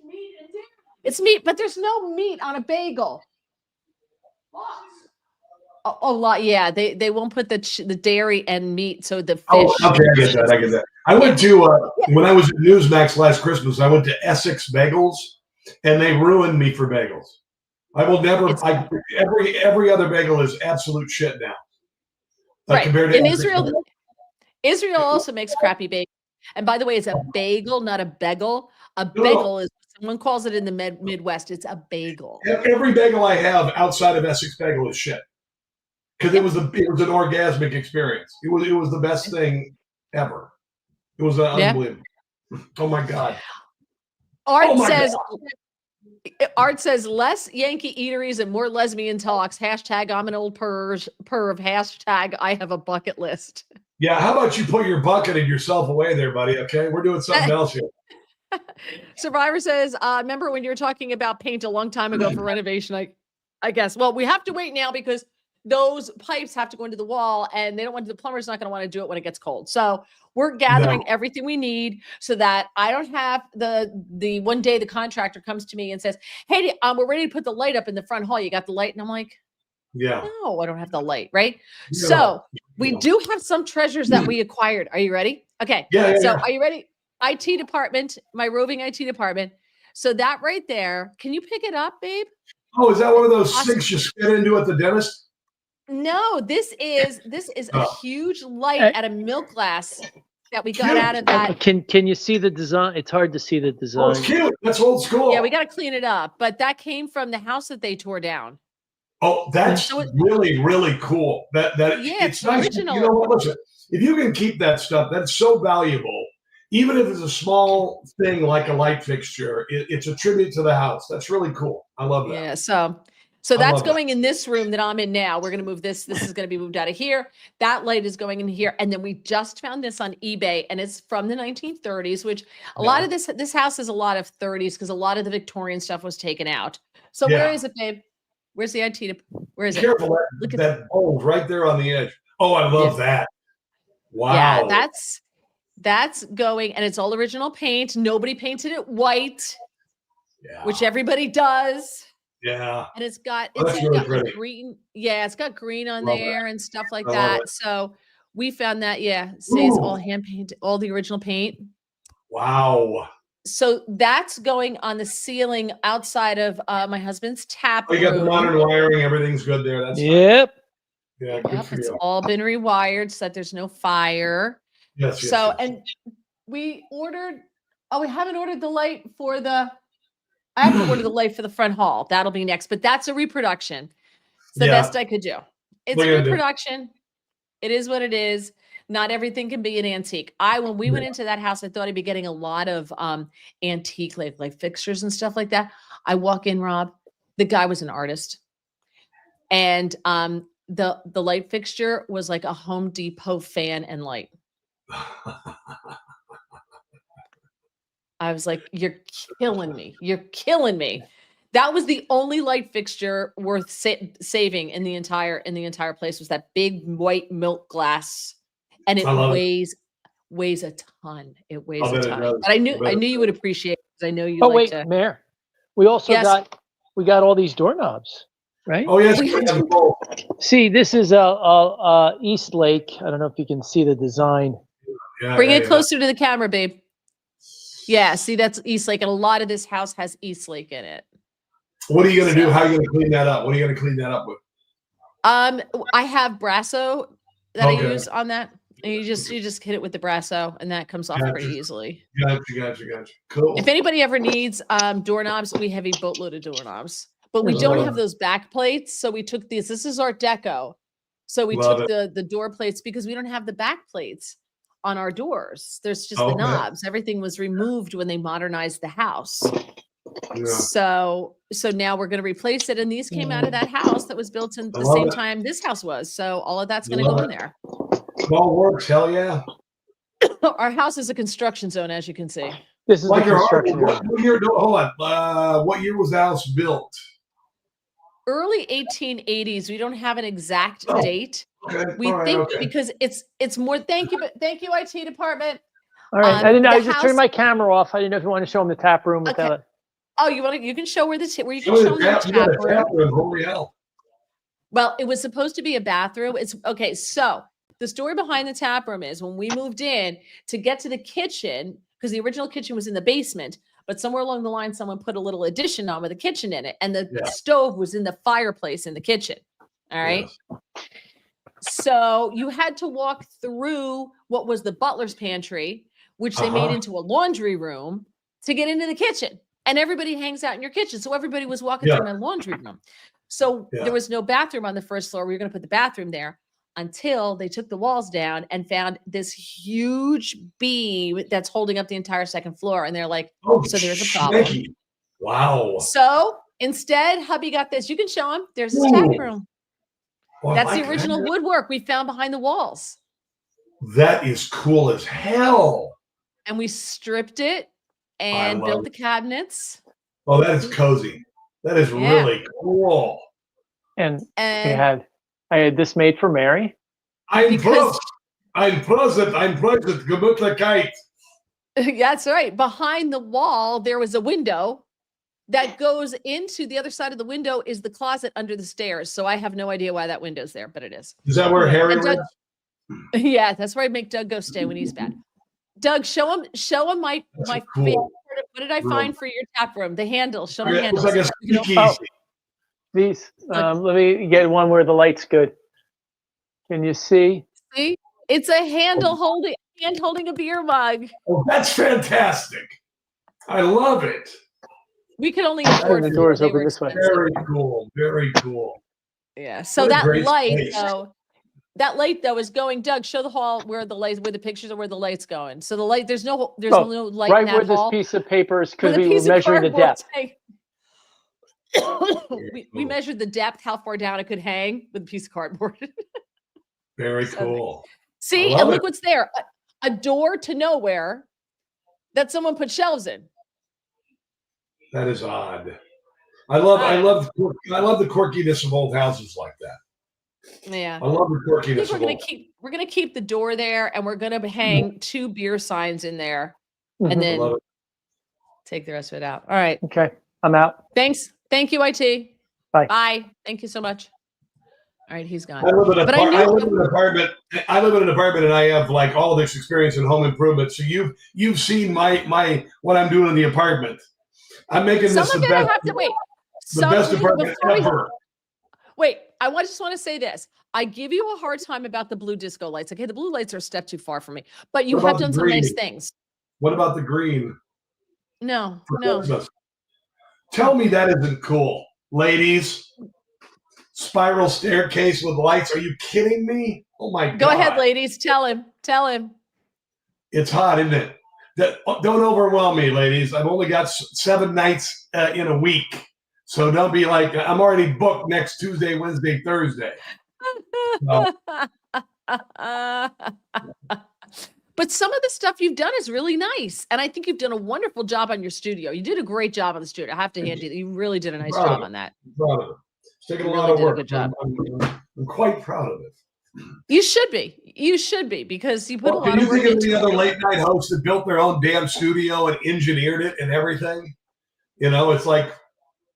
It's meat, but there's no meat on a bagel. Oh, yeah. They won't put the dairy and meat, so the fish. Oh, okay, I get that. I went to when I was at Newsmax last Christmas. I went to Essex Bagels, and they ruined me for bagels. I will never. Every other bagel is absolute shit now. Right. Compared to in Israel also makes crappy bagels. And by the way, it's a bagel, not a bagel. A bagel is, someone calls it in the Midwest. It's a bagel. Every bagel I have outside of Essex Bagel is shit. Because it was an orgasmic experience. It was the best thing ever. It was unbelievable. Oh my God. Art says less Yankee eateries and more lesbian talks. Hashtag I'm an old perv. Hashtag I have a bucket list. Yeah, how about you put your bucket and yourself away there, buddy? Okay, we're doing something else here. Survivor says, remember when you were talking about paint a long time ago for renovation? I guess. Well, we have to wait now because those pipes have to go into the wall, and the plumber's not going to want to do it when it gets cold. So we're gathering everything we need so that I don't have the one day the contractor comes to me and says, hey, we're ready to put the light up in the front hall. You got the light? And I'm like, yeah, no, I don't have the light. Right. Yeah. So we do have some treasures that we acquired. Are you ready? Okay. Yeah. Are you ready? IT department, my roving IT department. So that right there, can you pick it up, babe? Oh, is that one of those sinks you spit into at the dentist? No, this is a huge light at a milk glass that we got out of that. Can you see the design? It's hard to see the design. Oh, it's cute. That's old school. Yeah, we got to clean it up. But that came from the house that they tore down. Oh, that's really, really cool. It's nice. Original. You know what? Listen, if you can keep that stuff, that's so valuable. Even if it's a small thing like a light fixture, it's a tribute to the house. That's really cool. I love that. Yeah. So that's going in this room that I'm in now. We're going to move this. This is going to be moved out of here. That light is going in here. And then we just found this on eBay, and it's from the 1930s, which a lot of this house is a lot of 30s because a lot of the Victorian stuff was taken out. So where is it, babe? Where's the IT? Where is it? Careful, look at that bulb right there on the edge. Oh, I love that. Wow. Yeah, that's going, and it's all original paint. Nobody painted it white, which everybody does. Yeah. And it's got really green. Yeah, it's got green on there and stuff like that. So we found that, says all hand painted, all the original paint. Wow. So that's going on the ceiling outside of my husband's tap room. You got the modern wiring, everything's good there. That's nice. Yeah, good for it's you. all been rewired so that there's no fire. Yes. And we ordered, we haven't ordered the light for I have to order the light for the front hall. That'll be next, but that's a reproduction. It's the best I could do. It's a reproduction. It is what it is. Not everything can be an antique. When we went into that house, I thought I'd be getting a lot of antique like fixtures and stuff like that. I walk in, Rob, the guy was an artist. And the light fixture was like a Home Depot fan and light. I was like, you're killing me. You're killing me. That was the only light fixture worth saving in the entire place, was that big white milk glass, and it weighs a ton. It weighs a ton. But I knew you would appreciate it, because I know you. Oh wait, Mayor, we also got all these doorknobs, right? Oh yes. See, this is East Lake. I don't know if you can see the design. Bring it closer to the camera, babe. Yeah, see, that's East Lake, and a lot of this house has East Lake in it. What are you going to do? How are you going to clean that up? What are you going to clean that up with? I have Brasso that I use on that. And you just hit it with the Brasso, and that comes off pretty easily. Gotcha. Cool. If anybody ever needs doorknobs, we have a boatload of doorknobs. But we don't have those back plates, so we took these. This is Art Deco. So we took the door plates, because we don't have the back plates on our doors. There's just the knobs. Everything was removed when they modernized the house. Yeah. So now we're going to replace it, and these came out of that house that was built in the same time this house was. So all of that's going to go in there. Small works, hell yeah. Our house is a construction zone, as you can see. This is like construction. What year? Hold on. What year was the house built? Early 1880s. We don't have an exact date. Okay. We think because it's more. Thank you, IT department. All right. I just turned my camera off. I didn't know if you want to show them the tap room without it. Oh, you can show where you can show them the tap room. Holy hell. Well, it was supposed to be a bathroom. It's okay. So the story behind the tap room is, when we moved in to get to the kitchen, because the original kitchen was in the basement, but somewhere along the line, someone put a little addition on with a kitchen in it, and the stove was in the fireplace in the kitchen. All right. Yes. So you had to walk through what was the butler's pantry, which they made into a laundry room, to get into the kitchen. And everybody hangs out in your kitchen. So everybody was walking through my laundry room. So there was no bathroom on the first floor. We were going to put the bathroom there, until they took the walls down and found this huge beam that's holding up the entire second floor. And they're like, so there's a problem. Wow. So instead, hubby got this. You can show him. There's a tap room. Well, that's the original woodwork we found behind the walls. That is cool as hell. And we stripped it and built the cabinets. Oh, that is cozy. That is really cool. And I had this made for Mary. I'm present. Gemütlichkeit. That's right. Behind the wall, there was a window that goes into the other side of the window is the closet under the stairs. So I have no idea why that window's there, but it is. Is that where Harry lives? Yeah, that's where I make Doug go stay when he's bad. Doug, show him my favorite. What did I find for your tap room? The handle. Show him the handle. It's like a speakeasy. These. Let me get one where the light's good. Can you see? See, it's a handle holding a beer mug. Oh, that's fantastic! I love it. We could only afford the doors open this way. Very cool. Very cool. Yeah. So that light though is going. Doug, show the hall where the pictures are, where the light's going. So the light, there's no light right in that where hall. this piece of paper is, because we were measuring the depth. we measured the depth, how far down it could hang with a piece of cardboard. Very cool. See, and look what's there. A door to nowhere that someone put shelves in. That is odd. I love the quirkiness of old houses like that. Yeah. I love the quirkiness. We're gonna keep the door there, and we're gonna hang 2 beer signs in there, and then take the rest of it out. All right. Okay. I'm out. Thanks. Thank you, IT. Bye. Bye. Thank you so much. All right, he's gone. I live in an apartment. I live in an apartment, and I have like all this experience in home improvement. So you've seen my what I'm doing in the apartment. I'm making this the best. The best apartment ever. Wait, I just want to say this. I give you a hard time about the blue disco lights. Okay, the blue lights are a step too far for me. But you have done some nice things. What about the green? No. Tell me that isn't cool, ladies. spiral staircase with lights. Are you kidding me? Oh my God. Go ahead, ladies. Tell him. Tell him. It's hot, isn't it? Don't overwhelm me, ladies. I've only got 7 nights in a week. So don't be like, I'm already booked next Tuesday, Wednesday, Thursday. But some of the stuff you've done is really nice. And I think you've done a wonderful job on your studio. You did a great job on the studio. I have to hand you, you really did a nice job on that. I'm proud of it. It's taken a You lot really of did a work. good job. I'm quite proud of it. You should be. You should be, because you put a lot Can of you work think of into any it. other late night hosts that built their own damn studio and engineered it and everything? You know, it's like,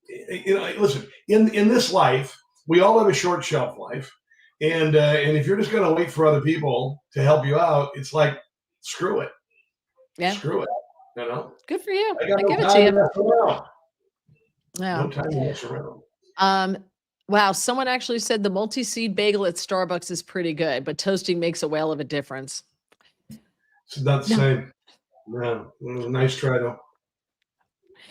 you know, listen, in this life, we all have a short shelf life. And if you're just going to wait for other people to help you out, it's like, screw it. Yeah. Screw it. You know? Good for you. I got I no give it time to to you. mess around. Yeah. No time to mess around. Wow. Someone actually said the multi-seed bagel at Starbucks is pretty good, but toasting makes a whale of a difference. It's not the same. No. Nice try, though.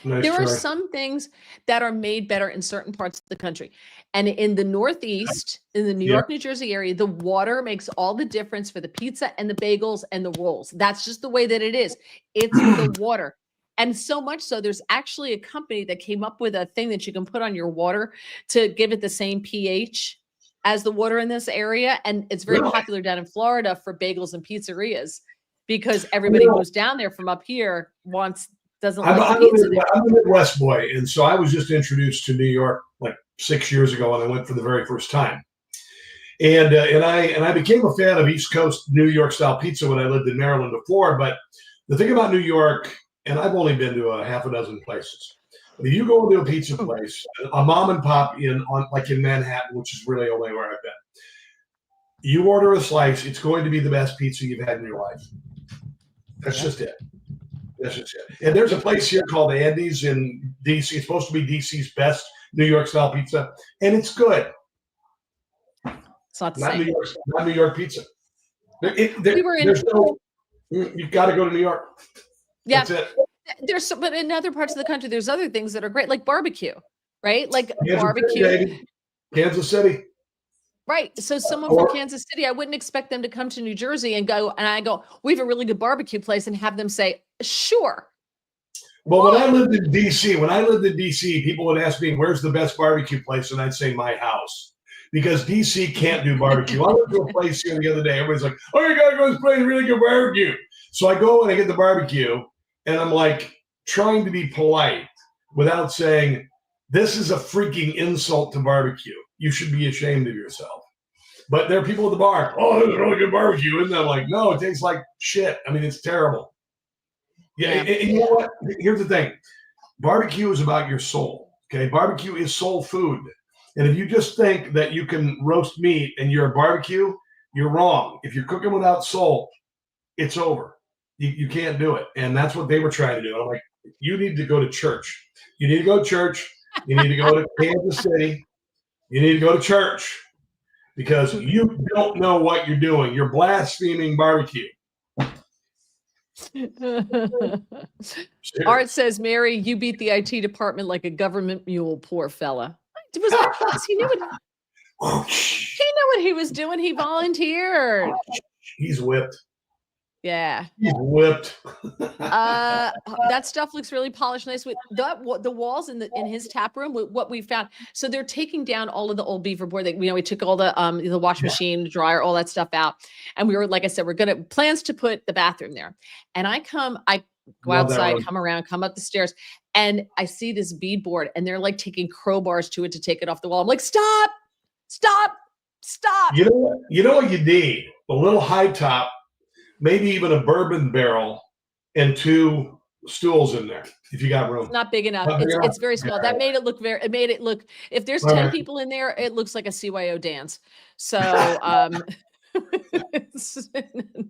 Nice There try. are some things that are made better in certain parts of the country. And in the Northeast, in the New York, New Jersey area, the water makes all the difference for the pizza and the bagels and the rolls. That's just the way that it is. It's the water. And so much so, there's actually a company that came up with a thing that you can put on your water to give it the same pH as the water in this area. And it's very popular down in Florida for bagels and pizzerias, because everybody who's down there from up here doesn't like the pizza. I'm a Midwest boy, and so I was just introduced to New York like 6 years ago, and I went for the very first time. And I became a fan of East Coast New York style pizza when I lived in Maryland before. But the thing about New York, and I've only been to a half a dozen places, but if you go into a pizza place, a mom and pop in Manhattan, which is really only where I've been, you order a slice, it's going to be the best pizza you've had in your life. That's just it. That's just it. And there's a place here called Andy's in DC. It's supposed to be DC's best New York style pizza, and it's good. It's not the Not same. Not New York pizza. You've got to go to New York. Yeah. That's it. But in other parts of the country, there's other things that are great, like barbecue, right? Like Kansas barbecue. City, baby. Kansas City. Right. So someone from Kansas City, I wouldn't expect them to come to New Jersey and I go, we have a really good barbecue place, and have them say, sure. Well, when I lived in DC, people would ask me, where's the best barbecue place? And I'd say my house, because DC can't do barbecue. I went to a place here the other day. Everybody's like, oh, you got to go to this place, really good barbecue. So I go and I get the barbecue, and I'm like trying to be polite without saying, this is a freaking insult to barbecue. You should be ashamed of yourself. But there are people at the bar, oh, this is really good barbecue. And I'm like, no, it tastes like shit. I mean, it's terrible. Yeah. And you know what? Here's the thing. Barbecue is about your soul. Okay. Barbecue is soul food. And if you just think that you can roast meat and you're a barbecue, you're wrong. If you're cooking without soul, it's over. You can't do it. And that's what they were trying to do. I'm like, you need to go to church. You need to go to church. You need to go to Kansas City. You need to go to church, because you don't know what you're doing. You're blaspheming barbecue. Art says, Mary, you beat the IT department like a government mule, poor fella. He knew what he was doing. He volunteered. He's whipped. Yeah. He's whipped. That stuff looks really polished, nice. With the walls in his tap room, what we found. So they're taking down all of the old beaver board. That we took all the wash machine, the dryer, all that stuff out, and we were, like I said, plans to put the bathroom there. And I go outside, come around, come up the stairs, and I see this beadboard, and they're like taking crowbars to it to take it off the wall. I'm like, stop. You know what you need? A little high top. Maybe even a bourbon barrel and 2 stools in there, if you got room. It's not big enough. It's very small. That made it look if there's 10 people in there, it looks like a CYO dance. So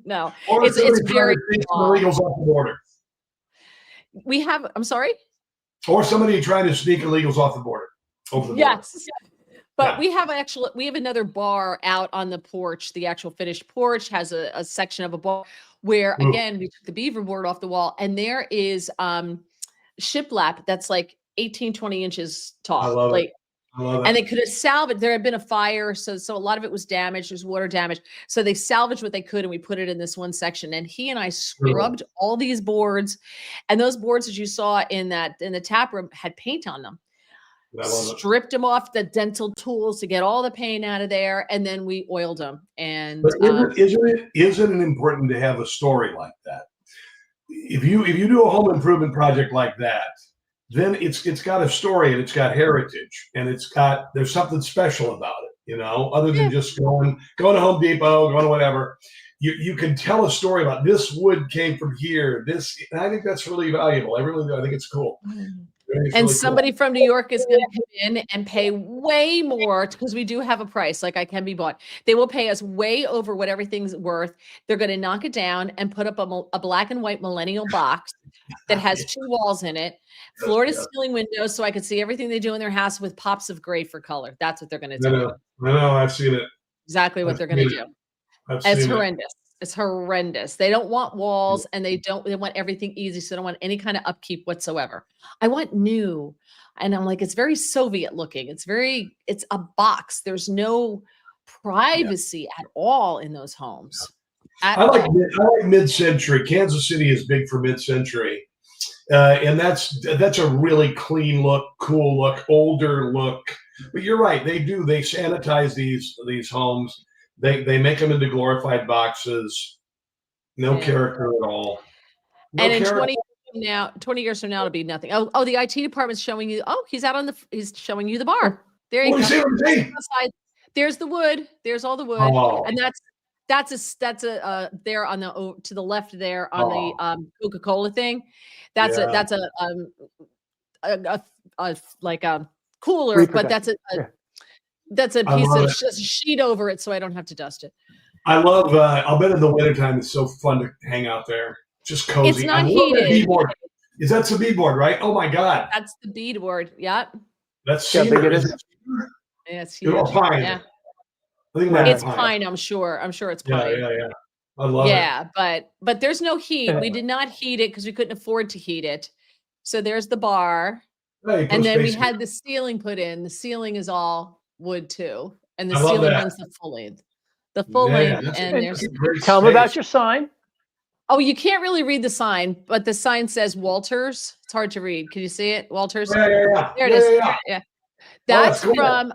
no, it's very small. Illegals off the border. I'm sorry? Or somebody trying to sneak illegals off the border. Over the border. Yes. But we have another bar out on the porch. The actual finished porch has a section of a bar where, again, we took the beaver board off the wall, and there is shiplap that's like 18, 20 inches tall. I love it. I love And it. they could have salvaged. There had been a fire, so a lot of it was damaged. There's water damage, so they salvaged what they could, and we put it in this one section. And he and I scrubbed all these boards, and those boards, as you saw in the tap room, had paint on them. I love it. Stripped them off the dental tools to get all the paint out of there, and then we oiled them. And But isn't it important to have a story like that? If you do a home improvement project like that, then it's got a story and it's got heritage and there's something special about it, other than just going to Home Depot, going to whatever. You can tell a story about this wood came from here. And I think that's really valuable. I really do. I think it's cool. And really somebody from New York is going to come in and pay way more because we do have a price, like I can be bought. They will pay us way over what everything's worth. They're going to knock it down and put up a black and white millennial box that has 2 walls in it, floor to ceiling windows, so I could see everything they do in their house with pops of gray for color. That's what they're going to do. I know. I've seen it. Exactly what they're going to do. It's horrendous. It's horrendous. They don't want walls and they want everything easy. So they don't want any kind of upkeep whatsoever. I want new. And I'm like, it's very Soviet looking. It's a box. There's no privacy at all in those homes. I like mid-century. Kansas City is big for mid-century. And that's a really clean look, cool look, older look. But you're right. They sanitize these homes. They make them into glorified boxes. No character at all. And in 20 years from now, it'll be nothing. Oh, the IT department's showing you. Oh, he's showing you the bar. There you go. There's the wood. There's all the wood. Oh. And that's there on to the left there on the Coca-Cola thing. That's like a cooler, but that's a piece of sheet over it, so I don't have to dust it. I love. I'll bet in the wintertime it's so fun to hang out there. Just cozy. It's not heated. Is that the beadboard, right? Oh my God. That's the beadboard. Yeah. That's cedar. Yeah, it's huge. Pine. Yeah. I think it's pine. I'm sure it's pine. Yeah. I love it. Yeah, but there's no heat. We did not heat it because we couldn't afford to heat it. So there's the bar, and then we had the ceiling put in. The ceiling is all wood too, and the ceiling runs the full length. And there's. Tell them about your sign. Oh, you can't really read the sign, but the sign says Walters. It's hard to read. Can you see it, Walters? Yeah. There it is. Yeah. That's cool. from.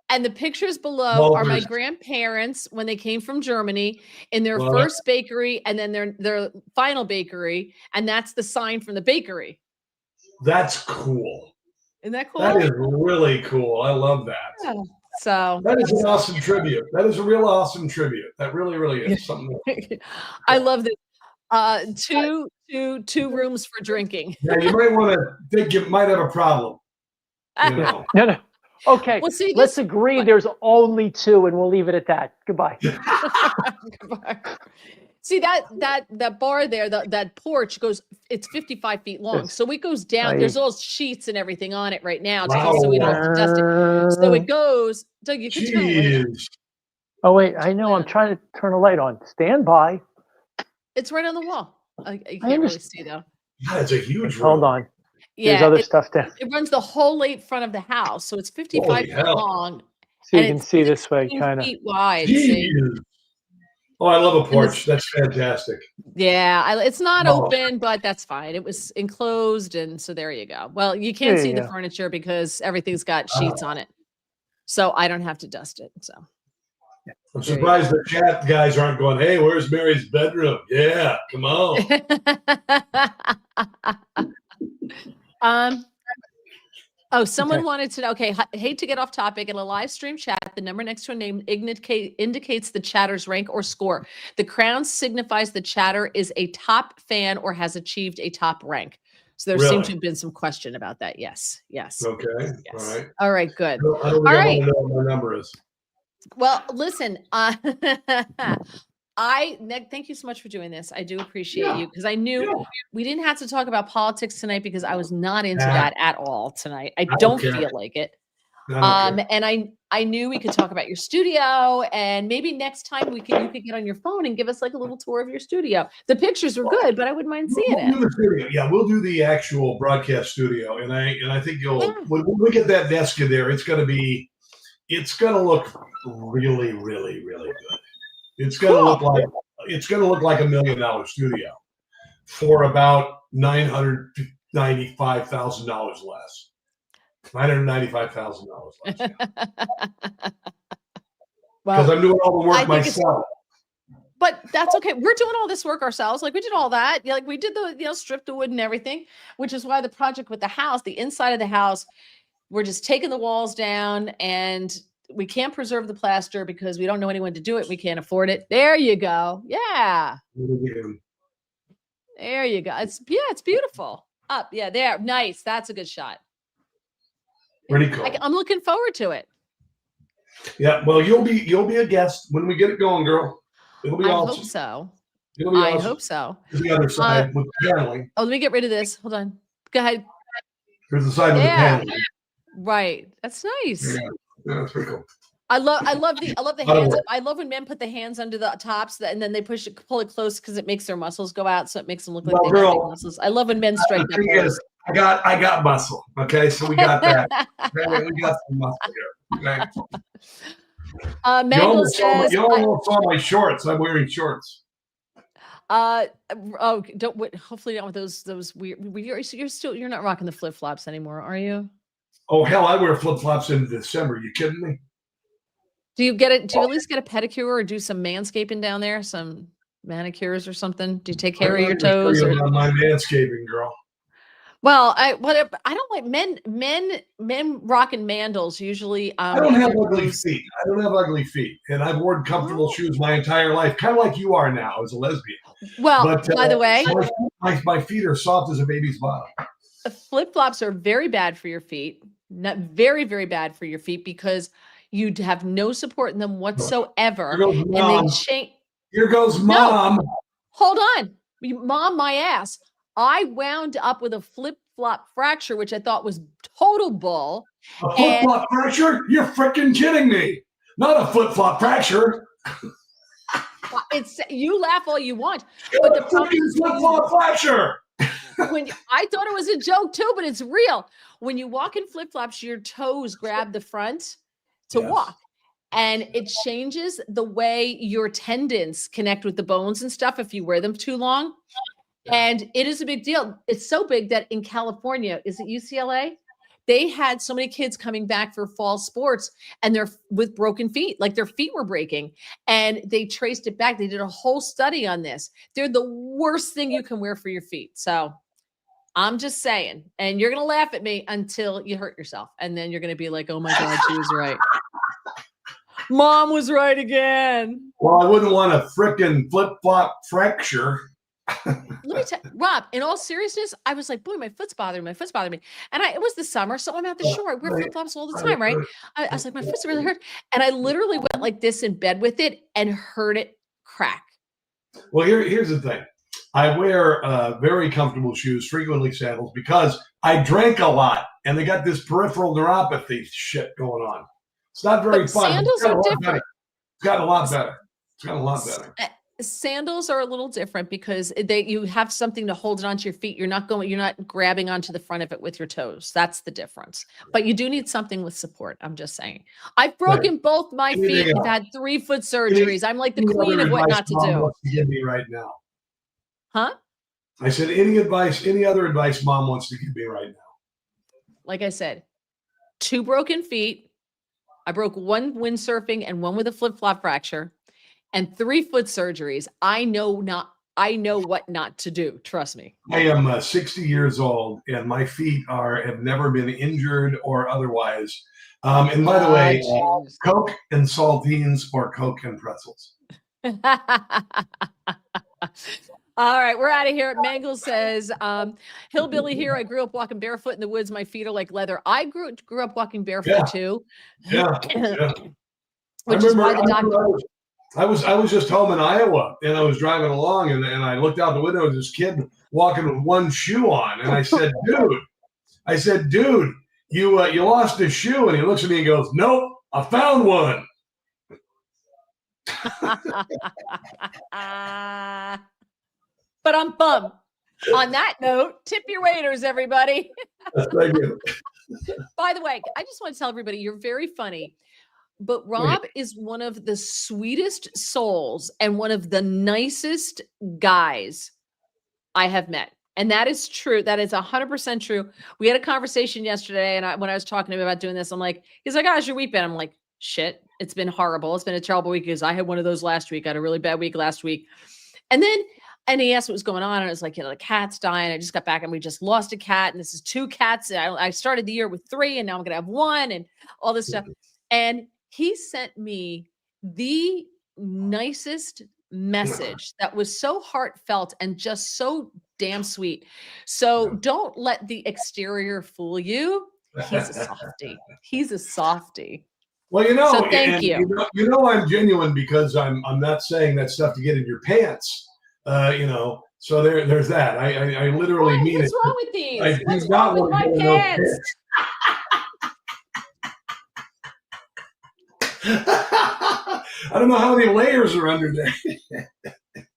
And the pictures below are my grandparents when they came from Germany in their first bakery and then their final bakery. And that's the sign from the bakery. That's cool. Isn't that cool? That is really cool. I love that. Yeah. So that is an awesome tribute. That is a real awesome tribute. That really, really is something. I love this. Two rooms for drinking. Yeah, you might want to think you might have a problem. No. Okay, well, see, let's agree there's only 2 and we'll leave it at that. Goodbye. Goodbye. See that bar there, that porch it's 55 feet long. So it goes down. There's all sheets and everything on it right now. So we don't have to dust it. So it goes. Doug, you can tell. Oh, wait, I know. I'm trying to turn a light on. Stand by. It's right on the wall. You can't really see though. Yeah, it's a huge room. Hold on. Yeah, there's other stuff there. It runs the whole length front of the house, so it's 55 feet long. So you can see this way, kind of. Feet wide. Oh, I love a porch. That's fantastic. Yeah, it's not open, but that's fine. It was enclosed, and so there you go. Well, you can't see the furniture because everything's got sheets on it, so I don't have to dust it. So I'm surprised the chat guys aren't going, "Hey, where's Mary's bedroom?" Yeah, come on. Someone wanted to know, okay, hate to get off topic. In a live stream chat, the number next to a name indicates the chatter's rank or score. The crown signifies the chatter is a top fan or has achieved a top rank. So there seemed to have been some question about that. Yes. Okay. Yes. All right, good. I don't think I want to know what my number is. Well, listen, Nick, thank you so much for doing this. I do appreciate you because I knew we didn't have to talk about politics tonight because I was not into that at all tonight. I don't feel like it. And I knew we could talk about your studio, and maybe next time you could get on your phone and give us like a little tour of your studio. The pictures were good, but I wouldn't mind seeing it. The studio. Yeah, we'll do the actual broadcast studio, and I think when we get that desk in there, it's gonna look really, really, really good. It's gonna look like $1 million studio for about $995,000 less. $995,000 less. Because I'm doing all the work myself. But that's okay. We're doing all this work ourselves. Like we did all that. Yeah, like we did the strip the wood and everything, which is why the project with the house, the inside of the house, we're just taking the walls down, and we can't preserve the plaster because we don't know anyone to do it. We can't afford it. There you go. Yeah. There you go. It's beautiful. Up. Yeah, there. Nice. That's a good shot. Pretty cool. I'm looking forward to it. Yeah, well, you'll be a guest when we get it going, girl. It'll be awesome. I hope so. It'll be awesome. I hope so. The other side with the paneling. Oh, let me get rid of this. Hold on. Go ahead. Here's the side with the paneling. Right. That's nice. Yeah, that's pretty cool. I love the hands. I love when men put the hands under the tops and then they pull it close because it makes their muscles go out, so it makes them look like they have big muscles. I love when men straighten up. I got muscle. Okay, so we got that. We got some muscle here. Okay. Mangle says, you almost saw my shorts. I'm wearing shorts. Hopefully not with those weird. You're not rocking the flip flops anymore, are you? Oh hell, I wear flip flops in December. You kidding me? Do you at least get a pedicure or do some manscaping down there? Some manicures or something? Do you take care of your toes? My manscaping, girl. Well, I don't like men rocking mandals usually. I don't have ugly feet. And I've worn comfortable shoes my entire life, kind of like you are now as a lesbian. Well, by the way, my feet are soft as a baby's bottom. Flip flops are very bad for your feet. Not very, very bad for your feet because you have no support in them whatsoever. And they change. Here goes mom. No, hold on, mom, my ass. I wound up with a flip-flop fracture, which I thought was total bull. A flip-flop fracture? You're freaking kidding me. Not a flip-flop fracture. You laugh all you want. But the flip-flop fracture. I thought it was a joke too, but it's real. When you walk in flip-flops, your toes grab the front to walk. And it changes the way your tendons connect with the bones and stuff if you wear them too long. And it is a big deal. It's so big that in California, is it UCLA? They had so many kids coming back for fall sports and they're with broken feet, like their feet were breaking. And they traced it back. They did a whole study on this. They're the worst thing you can wear for your feet. So I'm just saying, and you're going to laugh at me until you hurt yourself. And then you're going to be like, oh my God, she was right. Mom was right again. Well, I wouldn't want a frickin' flip-flop fracture. Let me tell you, Rob, in all seriousness, I was like, boy, my foot's bothering me. And it was the summer, so I'm out the shore. I wear flip-flops all the time, right? I was like, my foot's really hurt. And I literally went like this in bed with it and heard it crack. Well, here's the thing. I wear very comfortable shoes, frequently sandals, because I drank a lot and they got this peripheral neuropathy shit going on. It's not very fun. Sandals are different. It's gotten a lot better. Sandals are a little different because you have something to hold it onto your feet. You're not grabbing onto the front of it with your toes. That's the difference. But you do need something with support. I'm just saying. I've broken both my feet. I've had 3 foot surgeries. I'm like the queen of what not to do. Wants to give me right now. Huh? I said, any other advice mom wants to give me right now? Like I said, 2 broken feet. I broke 1 windsurfing and 1 with a flip-flop fracture. And 3 foot surgeries. I know what not to do. Trust me. I am 60 years old, and my feet have never been injured or otherwise. And by the way, Coke and saltines or Coke and pretzels. All right, we're out of here. Mangle says, hillbilly here. I grew up walking barefoot in the woods. My feet are like leather. I grew up walking barefoot too. Yeah. Which is why the doctor. I was just home in Iowa, and I was driving along, and I looked out the window, and this kid walking with 1 shoe on, and I said, dude, you lost a shoe, and he looks at me and goes, "Nope, I found one." But I'm bummed. On that note, tip your waiters, everybody. Thank you. By the way, I just want to tell everybody you're very funny. But Rob is one of the sweetest souls and one of the nicest guys I have met. And that is true. That is 100% true. We had a conversation yesterday, and when I was talking to him about doing this, I'm like, he's like, how's your week been? I'm like, shit, it's been horrible. It's been a terrible week because I had one of those last week. I had a really bad week last week. And he asked what was going on. And it was like, the cat's dying. I just got back and we just lost a cat. And this is 2 cats. I started the year with 3 and now I'm going to have 1 and all this stuff. And he sent me the nicest message that was so heartfelt and just so damn sweet. So don't let the exterior fool you. He's a softie. He's a softie. Well, so thank you. I'm genuine because I'm not saying that stuff to get in your pants. So there's that. I literally mean it. What's wrong with these? What's wrong with my pants? I don't know how many layers are under there.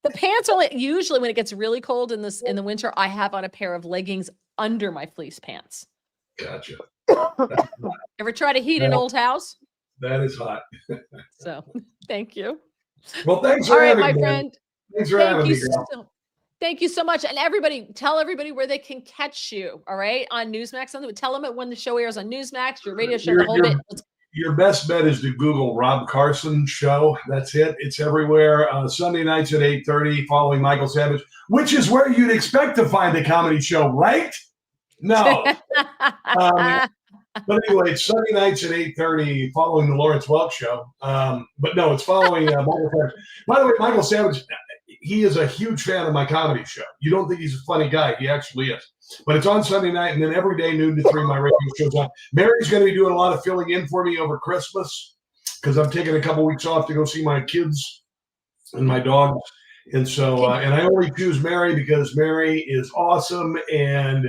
The pants usually when it gets really cold in the winter, I have on a pair of leggings under my fleece pants. Gotcha. Ever try to heat an old house? That is hot. So thank you. Well, thanks for having me. All right, my friend. Thanks for having me. Thank you so much. And tell everybody where they can catch you, all right, on Newsmax. Tell them when the show airs on Newsmax, your radio show, the whole bit. Your best bet is to Google Rob Carson Show. That's it. It's everywhere. Sunday nights at 8:30 following Michael Savage, which is where you'd expect to find a comedy show, right? No. But anyway, it's Sunday nights at 8:30 following the Lawrence Welk Show. But no, it's following Michael Savage. By the way, Michael Savage, he is a huge fan of my comedy show. You don't think he's a funny guy. He actually is. But it's on Sunday night, and then every day, noon to 3, my radio show's on. Mary's going to be doing a lot of filling in for me over Christmas because I'm taking a couple weeks off to go see my kids and my dogs. And so, and I only choose Mary because Mary is awesome, and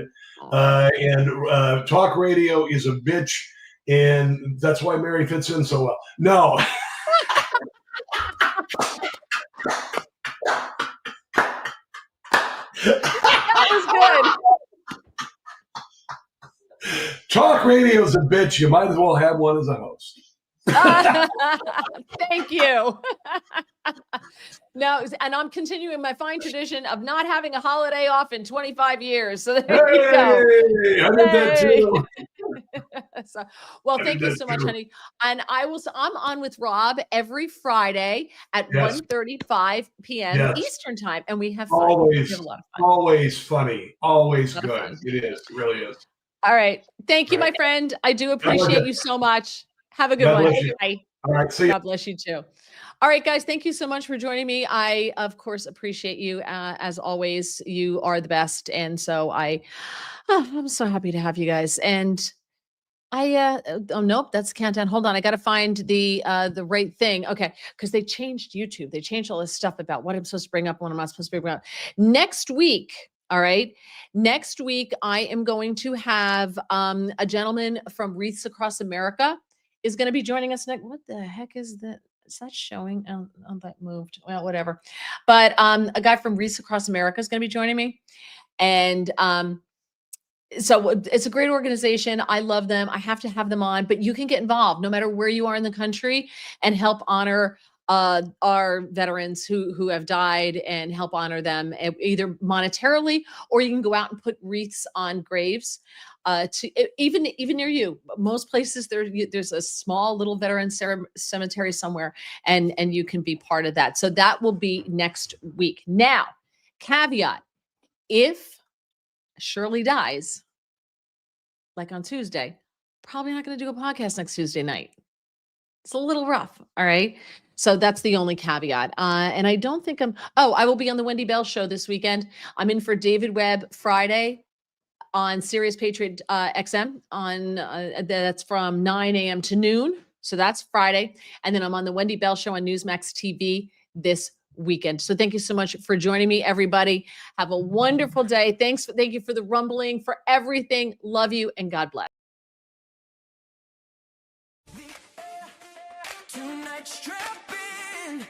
talk radio is a bitch, and that's why Mary fits in so well. No. That was good. Talk radio is a bitch. You might as well have one as a host. Thank you. No, and I'm continuing my fine tradition of not having a holiday off in 25 years. So there you go. I did that too. So, well, thank you so much, honey. And I'm on with Rob every Friday at 1:35 p.m. Eastern time, and we have fun. Always, we have a lot of fun. Always funny. Always good. It is. It really is. All right. Thank you, my friend. I do appreciate you so much. Have a good one. Bye. All right. See you. God bless you too. All right, guys. Thank you so much for joining me. I, of course, appreciate you. As always, you are the best. And so I'm so happy to have you guys. And oh, nope, that's the countdown. Hold on. I got to find the right thing. Okay. Because they changed YouTube. They changed all this stuff about what I'm supposed to bring up, what I'm not supposed to bring up. Next week. All right. Next week, I am going to have a gentleman from Wreaths Across America is going to be joining us next. What the heck is that? Is that showing? Oh, that moved. Well, whatever. But a guy from Wreaths Across America is going to be joining me. And so it's a great organization. I love them. I have to have them on, but you can get involved no matter where you are in the country and help honor our veterans who have died and help honor them either monetarily, or you can go out and put wreaths on graves to even near you. Most places there's a small little veteran cemetery somewhere, and you can be part of that. So that will be next week. Now, caveat, if Shirley dies, like on Tuesday, probably not going to do a podcast next Tuesday night. It's a little rough. All right. So that's the only caveat. And I don't think I will be on the Wendy Bell show this weekend. I'm in for David Webb Friday on Sirius Patriot XM that's from 9 a.m. to noon. So that's Friday. And then I'm on the Wendy Bell show on Newsmax TV this weekend. So thank you so much for joining me, everybody. Have a wonderful day. Thank you for the rumbling, for everything. Love you, and God bless. Strap in.